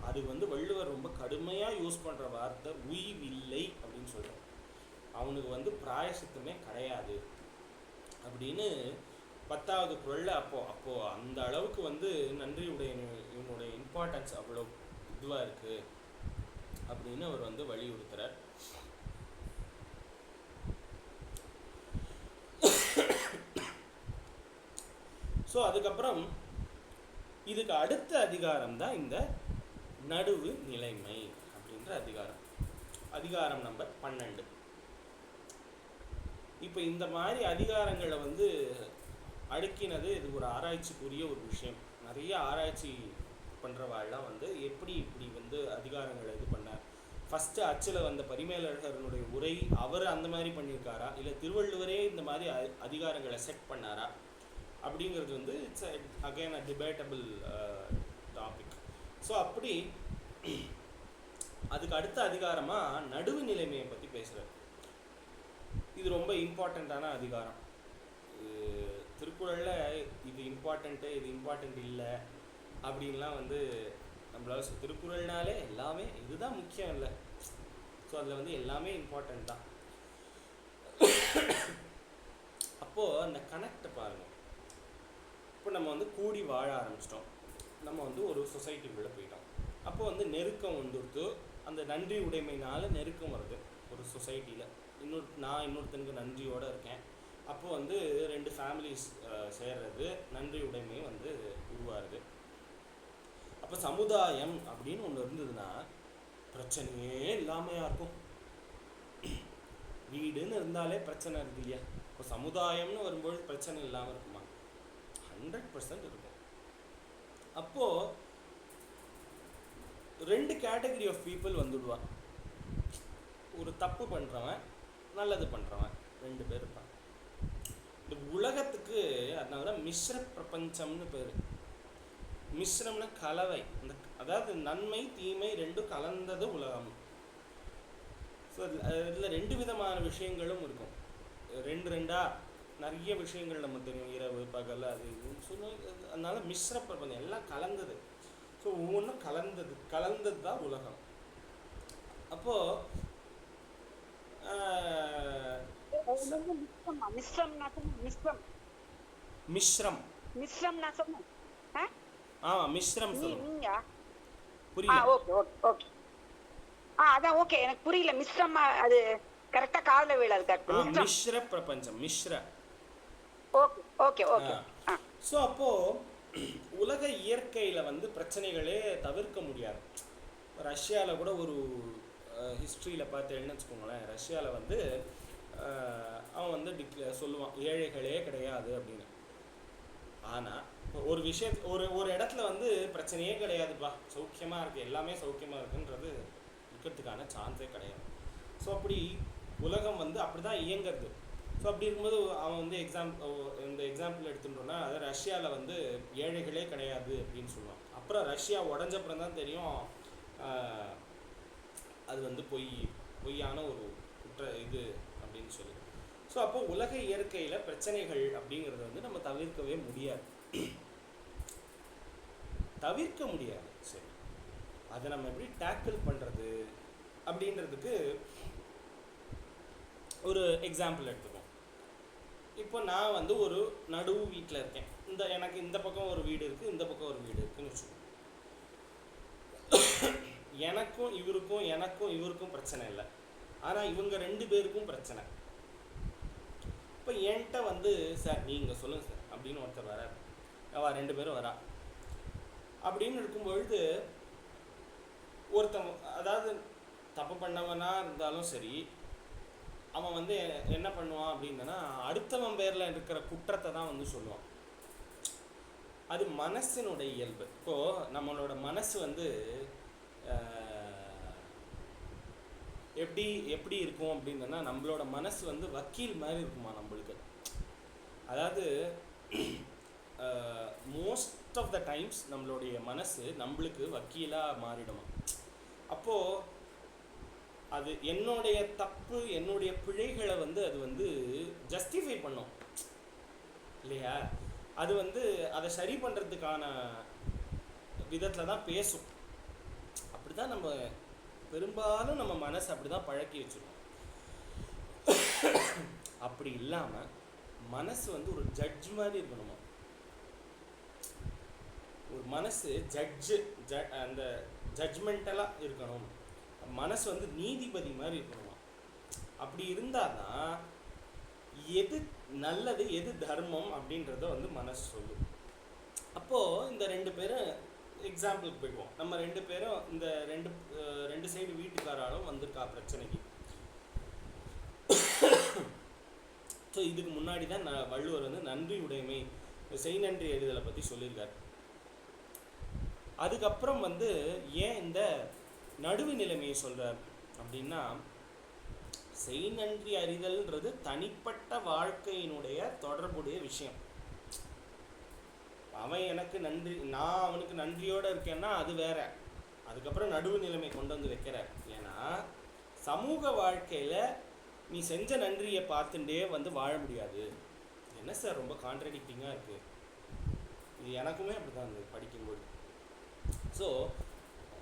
அது வந்து வள்ளுவர் ரொம்ப கடுமையாக யூஸ் பண்ணுற வார்த்தை உய்வில்லை அப்படின்னு சொல்கிறார். அவனுக்கு வந்து பிராயசித்தமே கிடையாது அப்படின்னு 10வது குறளில் அப்போ அந்த அளவுக்கு வந்து நன்றியுடைய இவனுடைய இம்பார்ட்டன்ஸ் அவ்வளோ இதுவாக இருக்குது அப்படின்னு அவர் வந்து வலியுறுத்துறார். ஸோ அதுக்கப்புறம் இதுக்கு அடுத்த அதிகாரம் தான் இந்த நடுவு நிலைமை அப்படின்ற அதிகாரம். அதிகாரம் நம்பர் 12. இப்போ இந்த மாதிரி அதிகாரங்களை வந்து அடுக்கினது இது ஒரு ஆராய்ச்சிக்குரிய ஒரு விஷயம். நிறைய ஆராய்ச்சி பண்ணுறவாள்லாம் வந்து எப்படி இப்படி வந்து அதிகாரங்களை இது பண்ணார். ஃபஸ்ட்டு அச்சில் வந்த பரிமேலழகனுடைய உரை அவர் அந்த மாதிரி பண்ணியிருக்காரா, இல்லை திருவள்ளுவரே இந்த மாதிரி அதிகாரங்களை செட் பண்ணாரா அப்படிங்கிறது வந்து it's again a debatable topic. So அப்படி அதுக்கு அடுத்த அதிகாரமாக நடுவு நிலைமையை பற்றி பேசுகிறார். இது ரொம்ப இம்பார்ட்டண்ட்டான அதிகாரம். திருக்குறளில் இது இம்பார்ட்டண்ட்டு, இது இம்பார்ட்டண்ட் இல்லை அப்படின்லாம் வந்து நம்மளால் திருக்குறள்னாலே எல்லாமே இதுதான் முக்கியம் இல்லை. ஸோ அதில் வந்து எல்லாமே இம்பார்ட்டண்ட் தான். அப்போது அந்த கனெக்டை பாருங்கள். இப்போ நம்ம வந்து கூடி வாழ ஆரம்பிச்சிட்டோம், நம்ம வந்து ஒரு சொசைட்டிக்குள்ளே போயிட்டோம். அப்போ வந்து நெருக்கம் வந்துடுத்து. அந்த நன்றி உடைமைனால நெருக்கம் வருது ஒரு சொசைட்டியில். நான் இன்னொருத்தனுக்கு நன்றியோடு இருக்கேன். அப்போ வந்து 2 ஃபேமிலிஸ் சேர்றது, நன்றி உடைமை வந்து உருவாருது. அப்போ சமுதாயம் அப்படின்னு ஒன்று இருந்ததுன்னா பிரச்சனையே இல்லாமையாக இருக்கும். வீடுன்னு இருந்தாலே பிரச்சனை இருக்கு இல்லையா? இப்போ சமுதாயம்னு வரும்போது பிரச்சனை இல்லாமல் இருக்குமா? 100% இருக்கும். அப்போது 2 கேட்டகரி ஆஃப் பீப்புள் வந்துடுவான். ஒரு தப்பு பண்ணுறவன், நல்லது பண்ணுறவன், 2 பேர் இருப்பான். இந்த உலகத்துக்கு அதனால தான் மிஸ்ர பிரபஞ்சம்னு பேர். மிஸ்ரம்னா கலவை, அந்த அதாவது நன்மை தீமை 2 கலந்தது உலகம். ஸோ இதில் 2 விதமான விஷயங்களும் இருக்கும். 2 நிறைய விஷயங்கள் நமக்கு தெரியும், இரவு பகல் அது இதுன்னு சொல்லுவோம். அதனால மிஸ்ர பிரபஞ்சம் எல்லாம் கலந்தது. ஸோ ஒவ்வொன்றும் கலந்தது தான் உலகம். அப்போது மிஸ்ரம் மிஸ்ரம் சொல்லுங்க. புரியல? அதான் ஓகே, எனக்கு புரியல. மிஸ்ரம் அது கரெக்ட்டா காதுல விழாது. மிஸ்ர பிரபஞ்சம், மிஸ்ர. Okay okay okay. ஸோ அப்போ உலக இயற்கையில வந்து பிரச்சனைகளே தவிர்க்க முடியாது. ரஷ்யாவில் கூட ஒரு ஹிஸ்ட்ரியில் பார்த்தேன்னு வச்சுக்கோங்களேன். ரஷ்யாவில் வந்து அவன் வந்து சொல்லுவான் ஏழைகளே கிடையாது அப்படின்னு. ஆனால் ஒரு ஒரு இடத்துல வந்து பிரச்சனையே கிடையாதுப்பா, சௌக்கியமாக இருக்குது, எல்லாமே சௌக்கியமாக இருக்குன்றது இருக்கிறதுக்கான சான்ஸே கிடையாது. ஸோ அப்படி உலகம் வந்து அப்படி தான் இயங்கிறது. ஸோ அப்படி இருக்கும்போது அவன் வந்து இந்த எக்ஸாம்பிள் எடுத்துட்டோன்னா, அது ரஷ்யாவில் வந்து ஏழைகளே கிடையாது அப்படின்னு சொல்லுவான். அப்புறம் ரஷ்யா உடஞ்சப்புறம் தான் தெரியும் அது வந்து பொய்யான ஒரு இது அப்படின்னு சொல்லி. ஸோ அப்போ உலக இயற்கையில் பிரச்சனைகள் அப்படிங்கிறது வந்து நம்ம தவிர்க்கவே முடியாது. சரி, அதை நம்ம எப்படி டேக்கிள் பண்ணுறது அப்படின்றதுக்கு ஒரு எக்ஸாம்பிள் எடுத்துப்போம். இப்போ நான் வந்து ஒரு நடுவு வீட்டில் இருக்கேன். எனக்கு இந்த பக்கம் ஒரு வீடு இருக்குது, இந்த பக்கம் ஒரு வீடு இருக்குதுன்னு வச்சுக்கோங்க. எனக்கும் இவருக்கும் பிரச்சனை இல்லை. ஆனால் இவங்க 2 பேருக்கும் பிரச்சனை. இப்போ என்கிட்ட வந்து சார் நீங்கள் சொல்லுங்கள் சார் அப்படின்னு ஒருத்தர் வரார். 2 பேரும் வரா. அப்படின்னு இருக்கும்பொழுது ஒருத்தன், அதாவது தப்பு பண்ணவனா இருந்தாலும் சரி, அவன் வந்து என்ன பண்ணுவான் அப்படின்னா அடுத்தவன் பேரில் இருக்கிற குற்றத்தை தான் வந்து சொல்லுவான். அது மனசினுடைய இயல்பு. இப்போது நம்மளோட மனசு வந்து எப்படி இருக்கும் அப்படின்னா, நம்மளோட மனசு வந்து வக்கீல் மாதிரி இருக்குமா நம்மளுக்கு. அதாவது மோஸ்ட் ஆஃப் த டைம்ஸ் நம்மளுடைய மனசு நம்மளுக்கு வக்கீலாக மாறிடுமா. அப்போது அது என்னுடைய தப்பு, என்னுடைய பிழைகளை வந்து அது வந்து ஜஸ்டிஃபை பண்ணும் இல்லையா. அது வந்து அதை சரி பண்ணுறதுக்கான விதத்தில் தான் பேசும். அப்படி தான் நம்ம பெரும்பாலும் நம்ம மனசு அப்படி தான் பழக்கி வச்சுருக்கோம். அப்படி இல்லாமல் மனசு வந்து ஒரு ஜட்ஜ் மாதிரி இருக்கணுமா. ஒரு மனசு அந்த ஜட்ஜ்மெண்டலாக இருக்கணும். மனசு வந்து நீதிபதி மாதிரி இருக்கணுமா. அப்படி இருந்தால் தான் எது நல்லது எது தர்மம் அப்படின்றத வந்து மனசு சொல்லும். அப்போது இந்த 2 பேரும் எக்ஸாம்பிளுக்கு போய்க்குவோம். நம்ம 2 பேரும் இந்த ரெண்டு சைடு வீட்டுக்காராலும் வந்திருக்கா பிரச்சனைக்கு. ஸோ இதுக்கு முன்னாடி தான் வள்ளுவர் வந்து நன்றி உடைமை, செய் நன்றி அறிதலை பற்றி சொல்லியிருக்கார். அதுக்கப்புறம் வந்து ஏன் இந்த நடுவு நிலைமையை சொல்கிறார் அப்படின்னா, செய் நன்றி அறிதல்ன்றது தனிப்பட்ட வாழ்க்கையினுடைய தொடர்புடைய விஷயம். அவன் எனக்கு நன்றி, நான் அவனுக்கு நன்றியோடு இருக்கேன்னா அது வேற. அதுக்கப்புறம் நடுவு நிலைமை கொண்டு வந்து வைக்கிற. ஏன்னா சமூக வாழ்க்கையில் நீ செஞ்ச நன்றியை பார்த்துட்டே வந்து வாழ முடியாது. என்ன சார் ரொம்ப கான்ட்ரடிக்டிங்காக இருக்குது. இது எனக்குமே அப்படி தான் இருந்தது படிக்கும்போது. ஸோ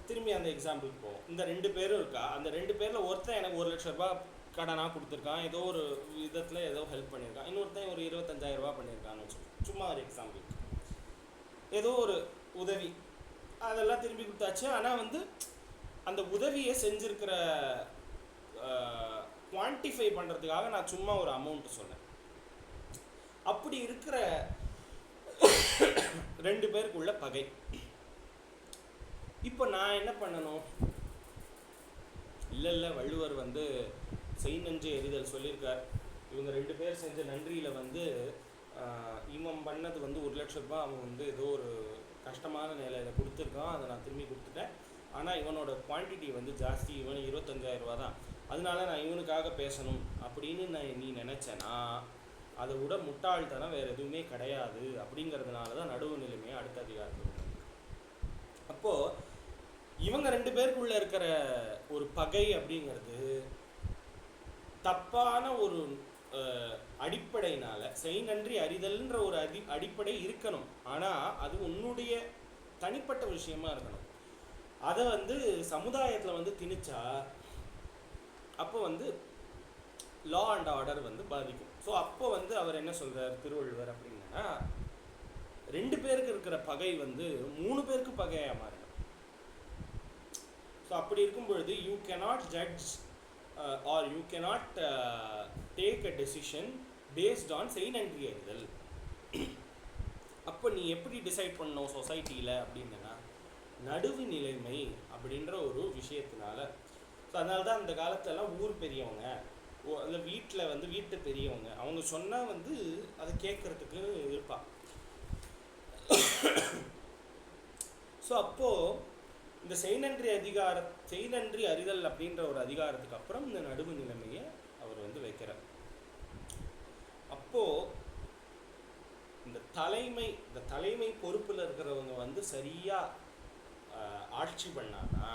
திரும்பி அந்த எக்ஸாம்பிளுக்கு போவோம். இந்த 2 பேரும் இருக்கா. அந்த 2 பேரில் ஒருத்தன் எனக்கு 1 லட்ச ரூபா கடனாக கொடுத்துருக்கான், ஏதோ ஒரு விதத்தில் ஏதோ ஹெல்ப் பண்ணியிருக்கான். இன்னொருத்தன் ஒரு 25,000 ரூபா பண்ணியிருக்கான்னு வச்சுக்கோங்க. சும்மா ஒரு எக்ஸாம்பிள். ஏதோ ஒரு உதவி அதெல்லாம் திரும்பி கொடுத்தாச்சு. ஆனால் வந்து அந்த உதவியை செஞ்சுருக்கிற குவான்டிஃபை பண்ணுறதுக்காக நான் சும்மா ஒரு அமௌண்ட்டு சொன்னேன். அப்படி இருக்கிற 2 பேருக்குள்ள பகை. இப்போ நான் என்ன பண்ணணும்? இல்லை வள்ளுவர் வந்து செய் நன்றி அறிதல் சொல்லியிருக்கார். இவங்க 2 பேர் செஞ்ச நன்றியில் வந்து இவன் பண்ணது வந்து 1 லட்ச ரூபா அவன் வந்து ஏதோ ஒரு கஷ்டமான நிலையில் கொடுத்துருக்கான், அதை நான் திரும்பி கொடுத்துட்டேன். ஆனால் இவனோட குவான்டிட்டி வந்து ஜாஸ்தி, இவன் 25,000 ரூபா தான், அதனால நான் இவனுக்காக பேசணும் அப்படின்னு நீ நினச்சேன்னா அதை விட முட்டாள்தனம் வேறு எதுவுமே கிடையாது. அப்படிங்கிறதுனால தான் நடுவு நிலைமையை அடுத்த அதிகாரத்தில். அப்போது இவங்க 2 பேருக்குள்ளே இருக்கிற ஒரு பகை அப்படிங்கிறது தப்பான ஒரு அடிப்படையினால் செய் நன்றி அறிதல்ன்ற ஒரு அடிப்படை இருக்கணும். ஆனால் அது உன்னுடைய தனிப்பட்ட விஷயமா இருக்கணும். அதை வந்து சமுதாயத்தில் வந்து திணிச்சா அப்போ வந்து லா அண்ட் ஆர்டர் வந்து பாதிக்கும். ஸோ அப்போ வந்து அவர் என்ன சொல்கிறார் திருவள்ளுவர் அப்படின்னா, 2 பேருக்கு இருக்கிற பகை வந்து 3 பேருக்கு பகையாக மாறிடும். ஸோ அப்படி இருக்கும் பொழுது you cannot judge are you cannot take a decision based on செய் நன்றி அறிதல். அப்போ நீ எப்படி டிசைட் பண்ணணும் சொசைட்டியில் அப்படின்னா நடுவு நிலைமை அப்படின்ற ஒரு விஷயத்தினால. ஸோ அதனால தான் அந்த காலத்துலலாம் ஊர் பெரியவங்க அந்த வீட்டில் வந்து வீட்டு பெரியவங்க அவங்க சொன்னால் வந்து அதை கேட்குறதுக்கு இருப்பாள். ஸோ அப்போது இந்த செய் நன்றி அறிதல் அப்படின்ற ஒரு அதிகாரத்துக்கு அப்புறம் இந்த நடுவு நிலைமையை அவர் வந்து வைக்கிறார். அப்போது இந்த தலைமை பொறுப்பில் இருக்கிறவங்க வந்து சரியாக ஆட்சி பண்ணான்னா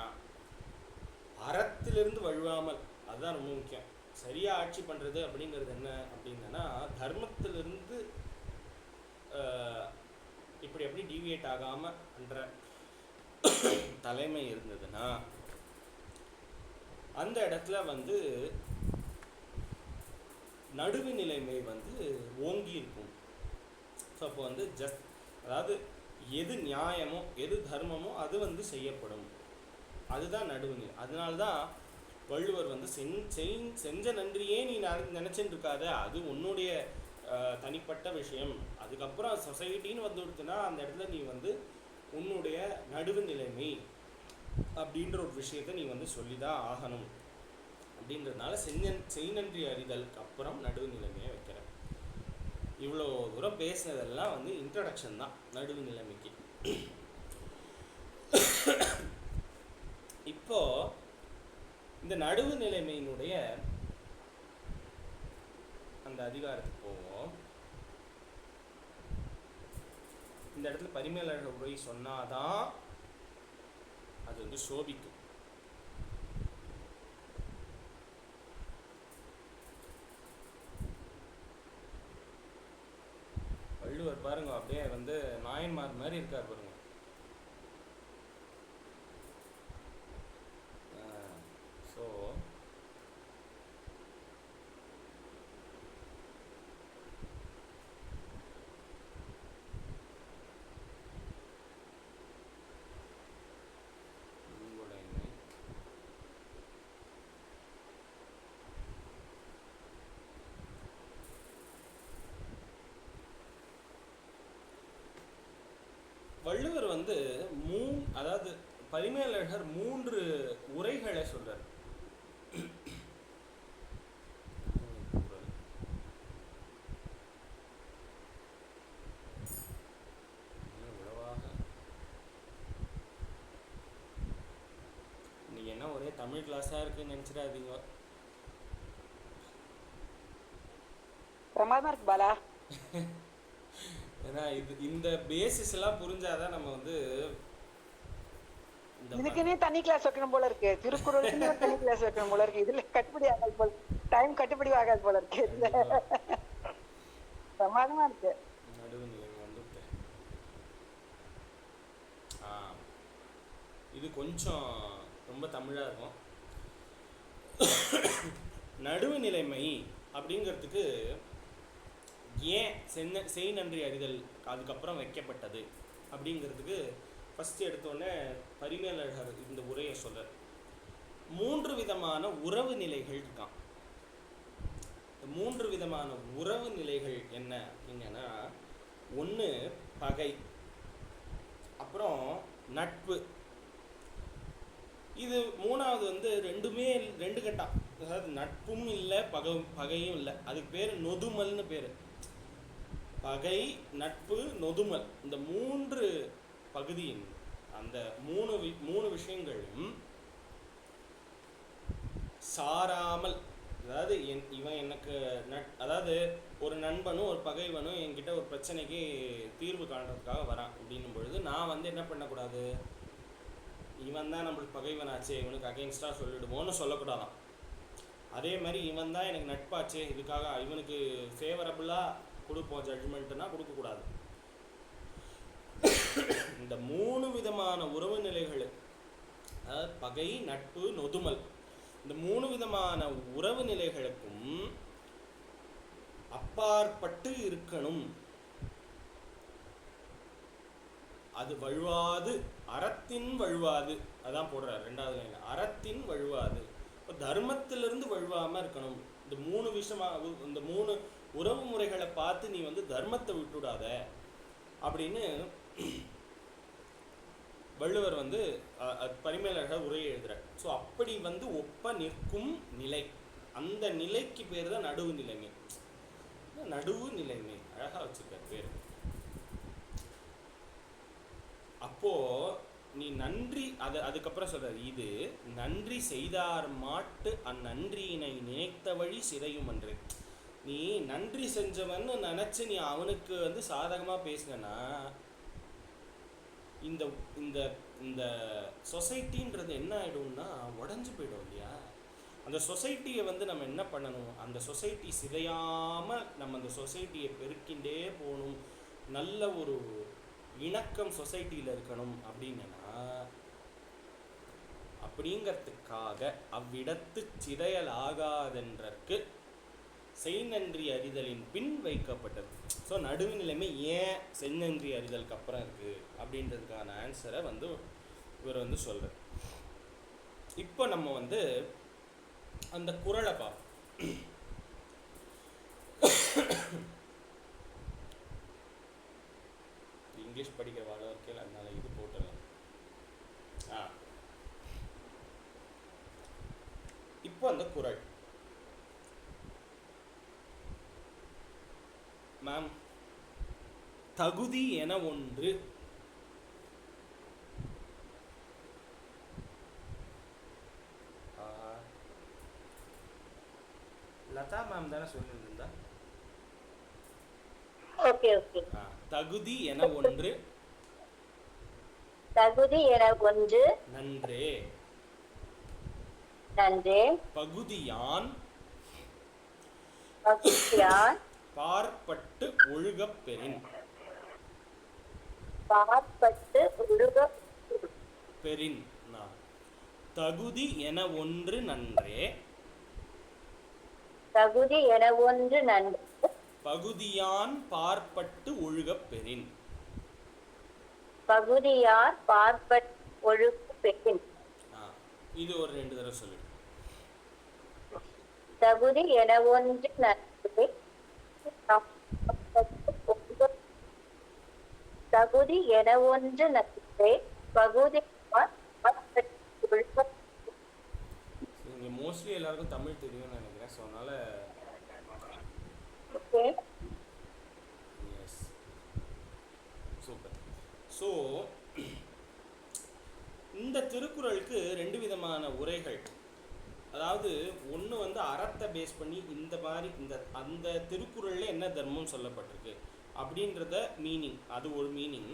அறத்திலிருந்து வழுவாமல், அதுதான் ரொம்ப முக்கியம். சரியாக ஆட்சி பண்ணுறது அப்படிங்கிறது என்ன அப்படின்னா தர்மத்திலிருந்து இப்படி டீவியேட் ஆகாமல் பண்ணுற தலைமை இருந்ததுன்னா அந்த இடத்துல வந்து நடுவு நிலைமை வந்து ஓங்கி இருக்கும். ஸோ அப்போ வந்து அதாவது எது நியாயமோ எது தர்மமோ அது வந்து செய்யப்படும். அதுதான் நடுவுநிலை. அதனால்தான் வள்ளுவர் வந்து செஞ்ச நன்றியே நீ நினச்சிட்டு இருக்காத, அது உன்னுடைய தனிப்பட்ட விஷயம். அதுக்கப்புறம் சொசைட்டின்னு வந்து கொடுத்தனா அந்த இடத்துல நீ வந்து உன்னுடைய நடுவு நிலைமை அப்படின்ற ஒரு விஷயத்தை நீ வந்து சொல்லி தான் ஆகணும். அப்படின்றதுனால செய் நன்றி அறிதலுக்கு அப்புறம் நடுவு நிலைமையை வைக்கிற. இவ்வளோ தூரம் பேசினதெல்லாம் வந்து இன்ட்ரடக்ஷன் தான் நடுவு நிலைமைக்கு. இப்போ இந்த நடுவு நிலைமையினுடைய அந்த அதிகாரத்துக்கு போவோம். இந்த இடத்துல பரிமேலழகர் உரை சொன்னாதான் அது வந்து சோபிக்கும். வள்ளுவர் பாருங்க அப்படியே வந்து நாயன்மார் மாதிரி இருக்கார் பாருங்க. ஸோ வள்ளுவர் வந்து அதாவது பரிமேலழகர் 3 உரைகளை சொல்றார். நீங்க என்ன ஒரே தமிழ் கிளாஸா இருக்குன்னு நினைச்சிடாதீங்க. பிரமாதமா இருக்கு பாலா. ஏன்னா இந்த பேசிஸ் எல்லாம் புரிஞ்சாதான் நம்ம வந்து இதுக்குன்னே தனி கிளாஸ் வைக்கணும் போல இருக்கு. திருக்குறளுக்குன்னு ஒரு தனி கிளாஸ் வைக்கணும் போல இருக்கு. இதுல கட்டுப்படி ஆகாது போல, டைம் கட்டுப்படி ஆகாது போல இருக்கு. பிரமாதமா இருக்கு. இது கொஞ்சம் ரொம்ப தமிழா இருக்கும். நடுவு நிலைமை அப்படிங்கிறதுக்கு ஏன் செய் நன்றி அறிதல் அதுக்கப்புறம் வைக்கப்பட்டது அப்படிங்கிறதுக்கு ஃபஸ்ட்டு எடுத்தோடனே பரிமேலழகர் இந்த உரையை சொல்ற 3 விதமான உறவு நிலைகள் இருக்கான். 3 விதமான உறவு நிலைகள் என்ன அப்படின்னா, ஒன்று பகை, அப்புறம் நட்பு. இது மூணாவது வந்து ரெண்டு கட்டம். அதாவது நட்பும் இல்லை பகையும் இல்லை. அதுக்கு பேர் நொதுமல்னு பேர். பகை, நட்பு, நொதுமல், இந்த 3 பகுதியின் அந்த மூணு விஷயங்களும் சாராமல், அதாவது இவன் எனக்கு அதாவது ஒரு நண்பனும் ஒரு பகைவனும் என்கிட்ட ஒரு பிரச்சனைக்கு தீர்வு காண்றதுக்காக வரான் அப்படின்னும் பொழுது நான் வந்து என்ன பண்ணக்கூடாது, இவன் தான் நம்மளுக்கு பகைவனாச்சே இவனுக்கு அகெயின்ஸ்டாக சொல்லிடுவோன்னு சொல்லக்கூடாதான். அதே மாதிரி இவன் தான் எனக்கு நட்பாச்சே இதுக்காக இவனுக்கு ஃபேவரபுளாக கொடுப்போம் ஜட்ஜ்மெண்ட்டுனா கொடுக்கக்கூடாது. இந்த 3 விதமான உறவு நிலைகள், அதாவது பகை, நட்பு, நொதுமல், இந்த 3 விதமான உறவு நிலைகளுக்கும் அப்பாற்பட்டு இருக்கணும். அது வழுவாது, அறத்தின் வழுவாது. அதான் போடுறார் 2வது லைன்ல, அறத்தின் வழுவாது. இப்போ தர்மத்திலிருந்து வழுவாமல் இருக்கணும். இந்த 3 விஷயமாக, இந்த 3 உறவு முறைகளை பார்த்து நீ வந்து தர்மத்தை விட்டுடாத அப்படின்னு வள்ளுவர் வந்து பரிமேலழகர் உரையை எழுதுறார். ஸோ அப்படி வந்து ஒப்ப நிற்கும் நிலை, அந்த நிலைக்கு பேர் தான் நடுவு நிலைமை. நடுவு நிலைமை அழகா வச்சிருக்கார் பேர். அப்போ நீ நன்றி அதுக்கப்புறம் சொல்றாரு, இது நன்றி செய்தார் மாட்டு அந்நன்றியினை நினைத்த வழி சிதையும் அன்று. நீ நன்றி செஞ்சவன்னு நினைச்சு நீ அவனுக்கு வந்து சாதகமாக பேசினா இந்த இந்த இந்த சொசைட்டின்றது என்ன ஆகிடும்னா உடஞ்சி போயிடும் இல்லையா. அந்த சொசைட்டியை வந்து நம்ம என்ன பண்ணணும், அந்த சொசைட்டி சிதையாமல் நம்ம அந்த சொசைட்டியை பெருக்கின்றே போகணும். நல்ல ஒரு இணக்கம் சொசைட்டியில் இருக்கணும் அப்படின்னா அப்படிங்கிறதுக்காக அவ்விடத்து சிதையல் ஆகாதென்றற்கு செய்நன்றி அறிதலின் பின் வைக்கப்பட்டது. ஸோ நடுவு நிலைமை ஏன் செய்நன்றி அறிதலுக்கு அப்புறம் இருக்கு அப்படின்றதுக்கான ஆன்சரை வந்து இவர் வந்து சொல்றார். இப்போ நம்ம வந்து அந்த குறளை பார்ப்போம். இங்கிலீஷ் படிக்கிற வாழ இருக்கேன், அதனால இது போட்டுடலாம். இப்போ அந்த குறள் மேம், தகுதி என ஒன்று லதா மேம் தானே சொல்லியிருந்தா. Okay okay. தகுதி என ஒன்று தகுதி என ஒன்று நன்றே. நன்றே. பகுதியான் பகுதியான் பார்ப்பட்டு ஒழுகப் பெறின். பார்ப்பட்டு ஒழுகப் பெறின். தகுதி என ஒன்று நன்றே. தகுதி என ஒன்று நன்றே. பகுதியான் பார்ப்பட்டு ஒழுகப் பெறின். பகுதியார் பார்ப்பட்டு ஒழுகப் பெறின். இது ஒரு 2 தடவை சொல்லு. தகுதி என ஒன்று நன்றே. தகுதி என ஒன்று நன்றே. பகுதியார் பார்ப்பட்டு ஒழுகப். இங்க மோஸ்ட்லி எல்லாருக்கும் தமிழ் தெரியும்னு நினைக்கிறேன். ஸோ அதனால எஸ், சூப்பர். ஸோ இந்த திருக்குறளுக்கு 2 விதமான உரைகள். அதாவது ஒன்று வந்து அறத்தை பேஸ் பண்ணி இந்த மாதிரி அந்த திருக்குறளில் என்ன தர்மம் சொல்லப்பட்டிருக்கு அப்படின்றத மீனிங், அது ஒரு மீனிங்.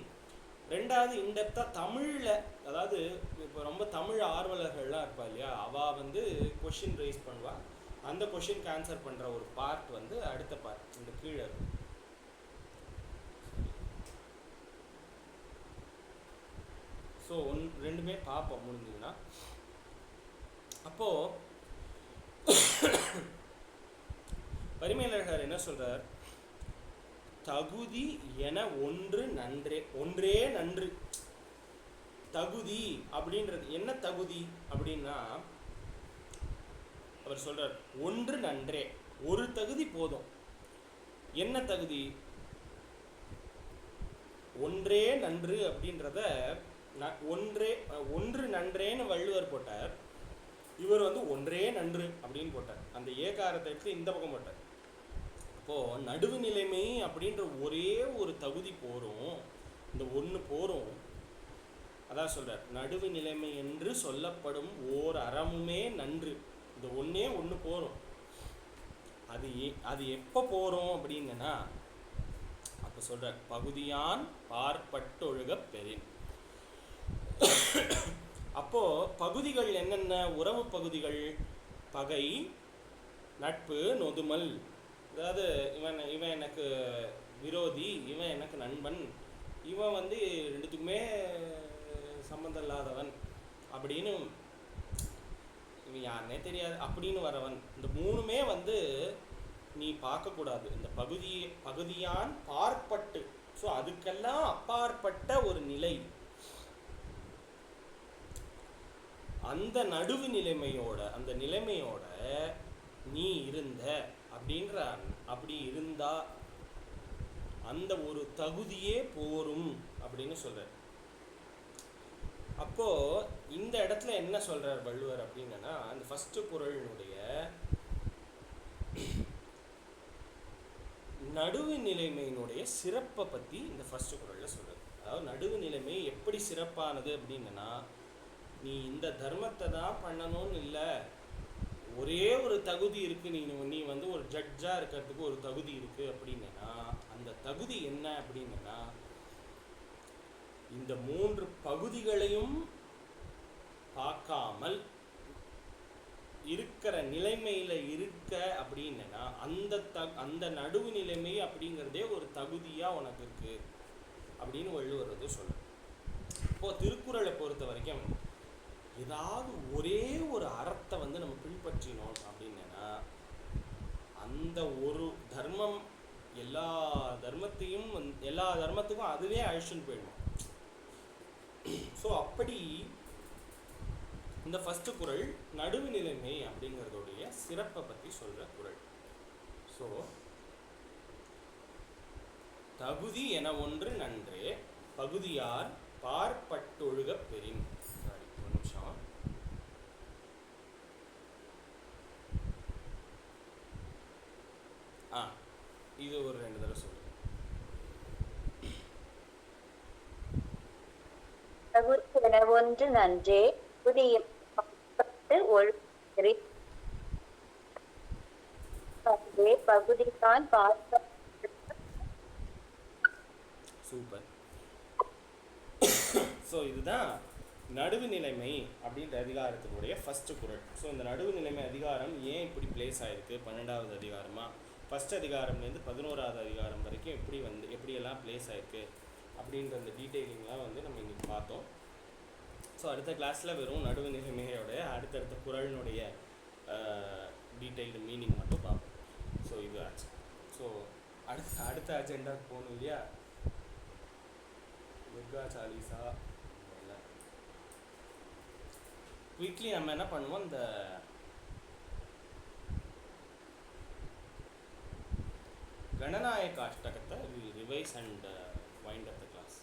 2வது இன்டெப்த்தாக தமிழில், அதாவது இப்போ ரொம்ப தமிழ் ஆர்வலர்கள்லாம் இருப்பா இல்லையா, அவள் வந்து கொஷின் ரைஸ் பண்ணுவா. அந்த கொஷினுக்கு ஆன்சர் பண்ணுற ஒரு பார்ட் வந்து அடுத்த பார்ட் இந்த கீழே இருக்கும். ஸோ 2மே பார்ப்போம் முடிஞ்சதுன்னா. அப்போது பரிமேலழகர் என்ன சொல்கிறார்? தகுதி என ஒன்று நன்றே. ஒன்றே நன்று. தகுதி அப்படின்றது என்ன? தகுதி அப்படின்னா அவர் சொல்றார், ஒன்று நன்றே, ஒரு தகுதி போதும். என்ன தகுதி? ஒன்றே நன்று அப்படின்றத ஒன்று நன்றேன்னு வள்ளுவர் போட்டார். இவர் வந்து ஒன்றே நன்று அப்படின்னு போட்டார். அந்த ஏகாரத்தை எடுத்து இந்த பக்கம் போட்டார். அப்போது நடுவு நிலைமை அப்படின்ற ஒரே ஒரு தகுதி போரும். இந்த ஒன்று போரும். அதான் சொல்கிறார், நடுவு நிலைமை என்று சொல்லப்படும் ஓர் அறமுமே நன்று. இந்த ஒன்றே ஒன்று போரும். அது எப்போ போகிறோம் அப்படின்னா, அப்போ சொல்கிறார், பகுதியான் பார்ப்பட்டொழுகப் பெறின். அப்போது பகுதிகள் என்னென்ன? உறவு பகுதிகள். பகை, நட்பு, நொதுமல். அதாவது இவன் எனக்கு விரோதி, இவன் எனக்கு நண்பன், இவன் வந்து 2த்துக்குமே சம்மந்தம் இல்லாதவன் அப்படின்னு, இவன் யாருன்னே தெரியாது அப்படின்னு வரவன். இந்த 3மே வந்து நீ பார்க்கக்கூடாது. இந்த பகுதியான் பார்ப்பட்டு. ஸோ அதுக்கெல்லாம் அப்பாற்பட்ட ஒரு நிலை. அந்த நடுவு நிலைமையோட, அந்த நிலைமையோட நீ இருந்த அப்படின்ற, அப்படி இருந்தா அந்த ஒரு தகுதியே போரும் அப்படின்னு சொல்ற. அப்போ இந்த இடத்துல என்ன சொல்றார் வள்ளுவர் அப்படின்னா, அந்த ஃபர்ஸ்ட் குறளினுடைய நடுவு நிலைமையினுடைய சிறப்பை பத்தி இந்த ஃபர்ஸ்ட் குறள்ல சொல்றாரு. அதாவது நடுவு நிலைமை எப்படி சிறப்பானது அப்படின்னா, நீ இந்த தர்மத்தை தான் பண்ணணும்னு இல்லை, ஒரே ஒரு தகுதி இருக்குது. நீ வந்து ஒரு ஜட்ஜாக இருக்கிறதுக்கு ஒரு தகுதி இருக்குது அப்படின்னா, அந்த தகுதி என்ன அப்படின்னா, இந்த 3 பகுதிகளையும் பார்க்காமல் இருக்கிற நிலைமையில் இருக்க அப்படின்னா, அந்த நடுவு நிலைமை அப்படிங்கிறதே ஒரு தகுதியாக உனக்கு இருக்குது அப்படின்னு வள்ளுவர் வந்து சொல்லுவார். இப்போது திருக்குறளை பொறுத்த வரைக்கும் ஏதாவது ஒரே ஒரு அறத்தை வந்து நம்ம பின்பற்றினோம் அப்படின்னா, அந்த ஒரு தர்மம் எல்லா தர்மத்துக்கும் அதுவே அழிச்சுன்னு போயிடும். ஸோ அப்படி இந்த ஃபர்ஸ்ட் குறள் நடுவு நிலைமை அப்படிங்கிறதுடைய சிறப்பை பற்றி சொல்கிற குறள். ஸோ தகுதி என ஒன்று நன்றே, பகுதியார் பார்ப்பட்டொழுகப் பெறின். ஒரு நிமிஷம். இது ஒரு 2 தடவை சொல்லுங்க. தகுதி என ஒன்று நன்றே, பகுதிதான் பார்க்க. சூப்பர். ஸோ இதுதான் நடுவு நிலைமை அப்படின்ற அதிகாரத்தினுடைய ஃபஸ்ட்டு குறள். ஸோ இந்த நடுவு நிலைமை அதிகாரம் ஏன் இப்படி பிளேஸ் ஆகிருக்கு 12வது அதிகாரமாக, ஃபஸ்ட் அதிகாரம்லேருந்து 11வது அதிகாரம் வரைக்கும் எப்படியெல்லாம் பிளேஸ் ஆகிருக்கு அப்படின்ற அந்த டீட்டெயிலிங்லாம் நம்ம இன்றைக்கி பார்த்தோம். ஸோ அடுத்த கிளாஸில் வெறும் நடுவு நிலைமையோடைய அடுத்தடுத்த குறளினுடைய டீட்டெயில்டு மீனிங் மட்டும் பார்ப்போம். ஸோ இது ஆச்சு. ஸோ அடுத்த அஜெண்டா போகணும் இல்லையா, துர்கா சாலிசா. குயிக்லி நம்ம என்ன பண்ணுவோம், இந்த கணநாயக அஷ்டகத்தை revise and wind up the class.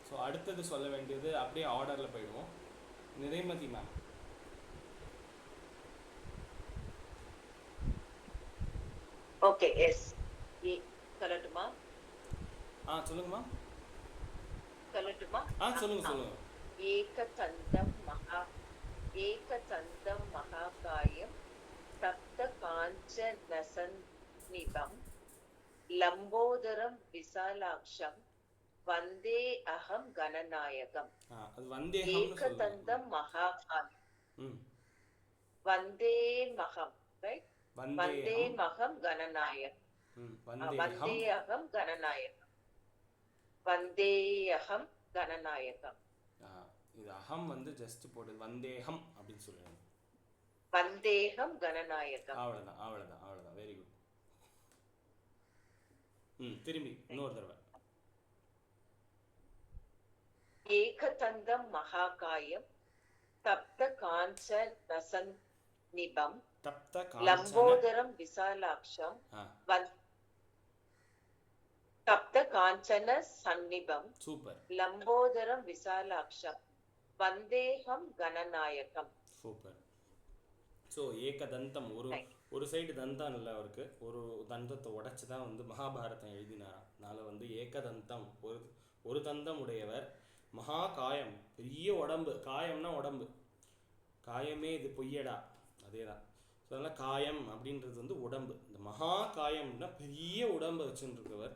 So அடுத்தது சொல்ல வேண்டியது அப்படியே ஆர்டரில் போயிடுவோம். நிறைமதி மேம். Okay, yes. சொல்லட்டுமா? சொல்லுங்கம்மா. சொல்லட்டுமா? சொல்லுங்க. ஏகதந்தம் மகாகாயம் சப்த காஞ்சனசன்னிபம் லம்போதரம் விசாலாட்சம் வந்தே அகம் கணநாயகம். ஏகதந்தம் மகாகாயம் வந்தேமகம், ரைட்? வந்தேமகம் கணநாயகம். வந்தேஅகம் கணநாயகம். வந்தேஅகம் கணநாயகம். இது அகம் ஜஸ்ட் போட்டு வந்தேகம் அப்படின்னு சொல்லுங்க. வந்தேகம் கணநாயகம். அவ்வளவுதான். Very good. திரும்பி இன்னொரு தடவை. ஏகதந்தம் மகாகாயம் தப்த காஞ்சனசன்னிபம் லம்போதரம் விசாலாட்சம் தப்த காஞ்சன சன்னிபம் சூப்பர் லம்போதரம் விசாலாட்சம் வந்தேகம் கணநாயகம். சூப்பர். ஸோ ஏகதந்தம் ஒரு சைடு தந்தம் இல்லை அவருக்கு, ஒரு தந்தத்தை உடைச்சு தான் மகாபாரதம் எழுதினார். அதனால் ஏகதந்தம் ஒரு தந்தம் உடையவர். மகா காயம் பெரிய உடம்பு, காயம்னா உடம்பு, காயமே இது பொய்யடா அதே தான். ஸோ அதனால் காயம் அப்படின்றது உடம்பு. இந்த மகா காயம்னா பெரிய உடம்பை வச்சுருக்கவர்.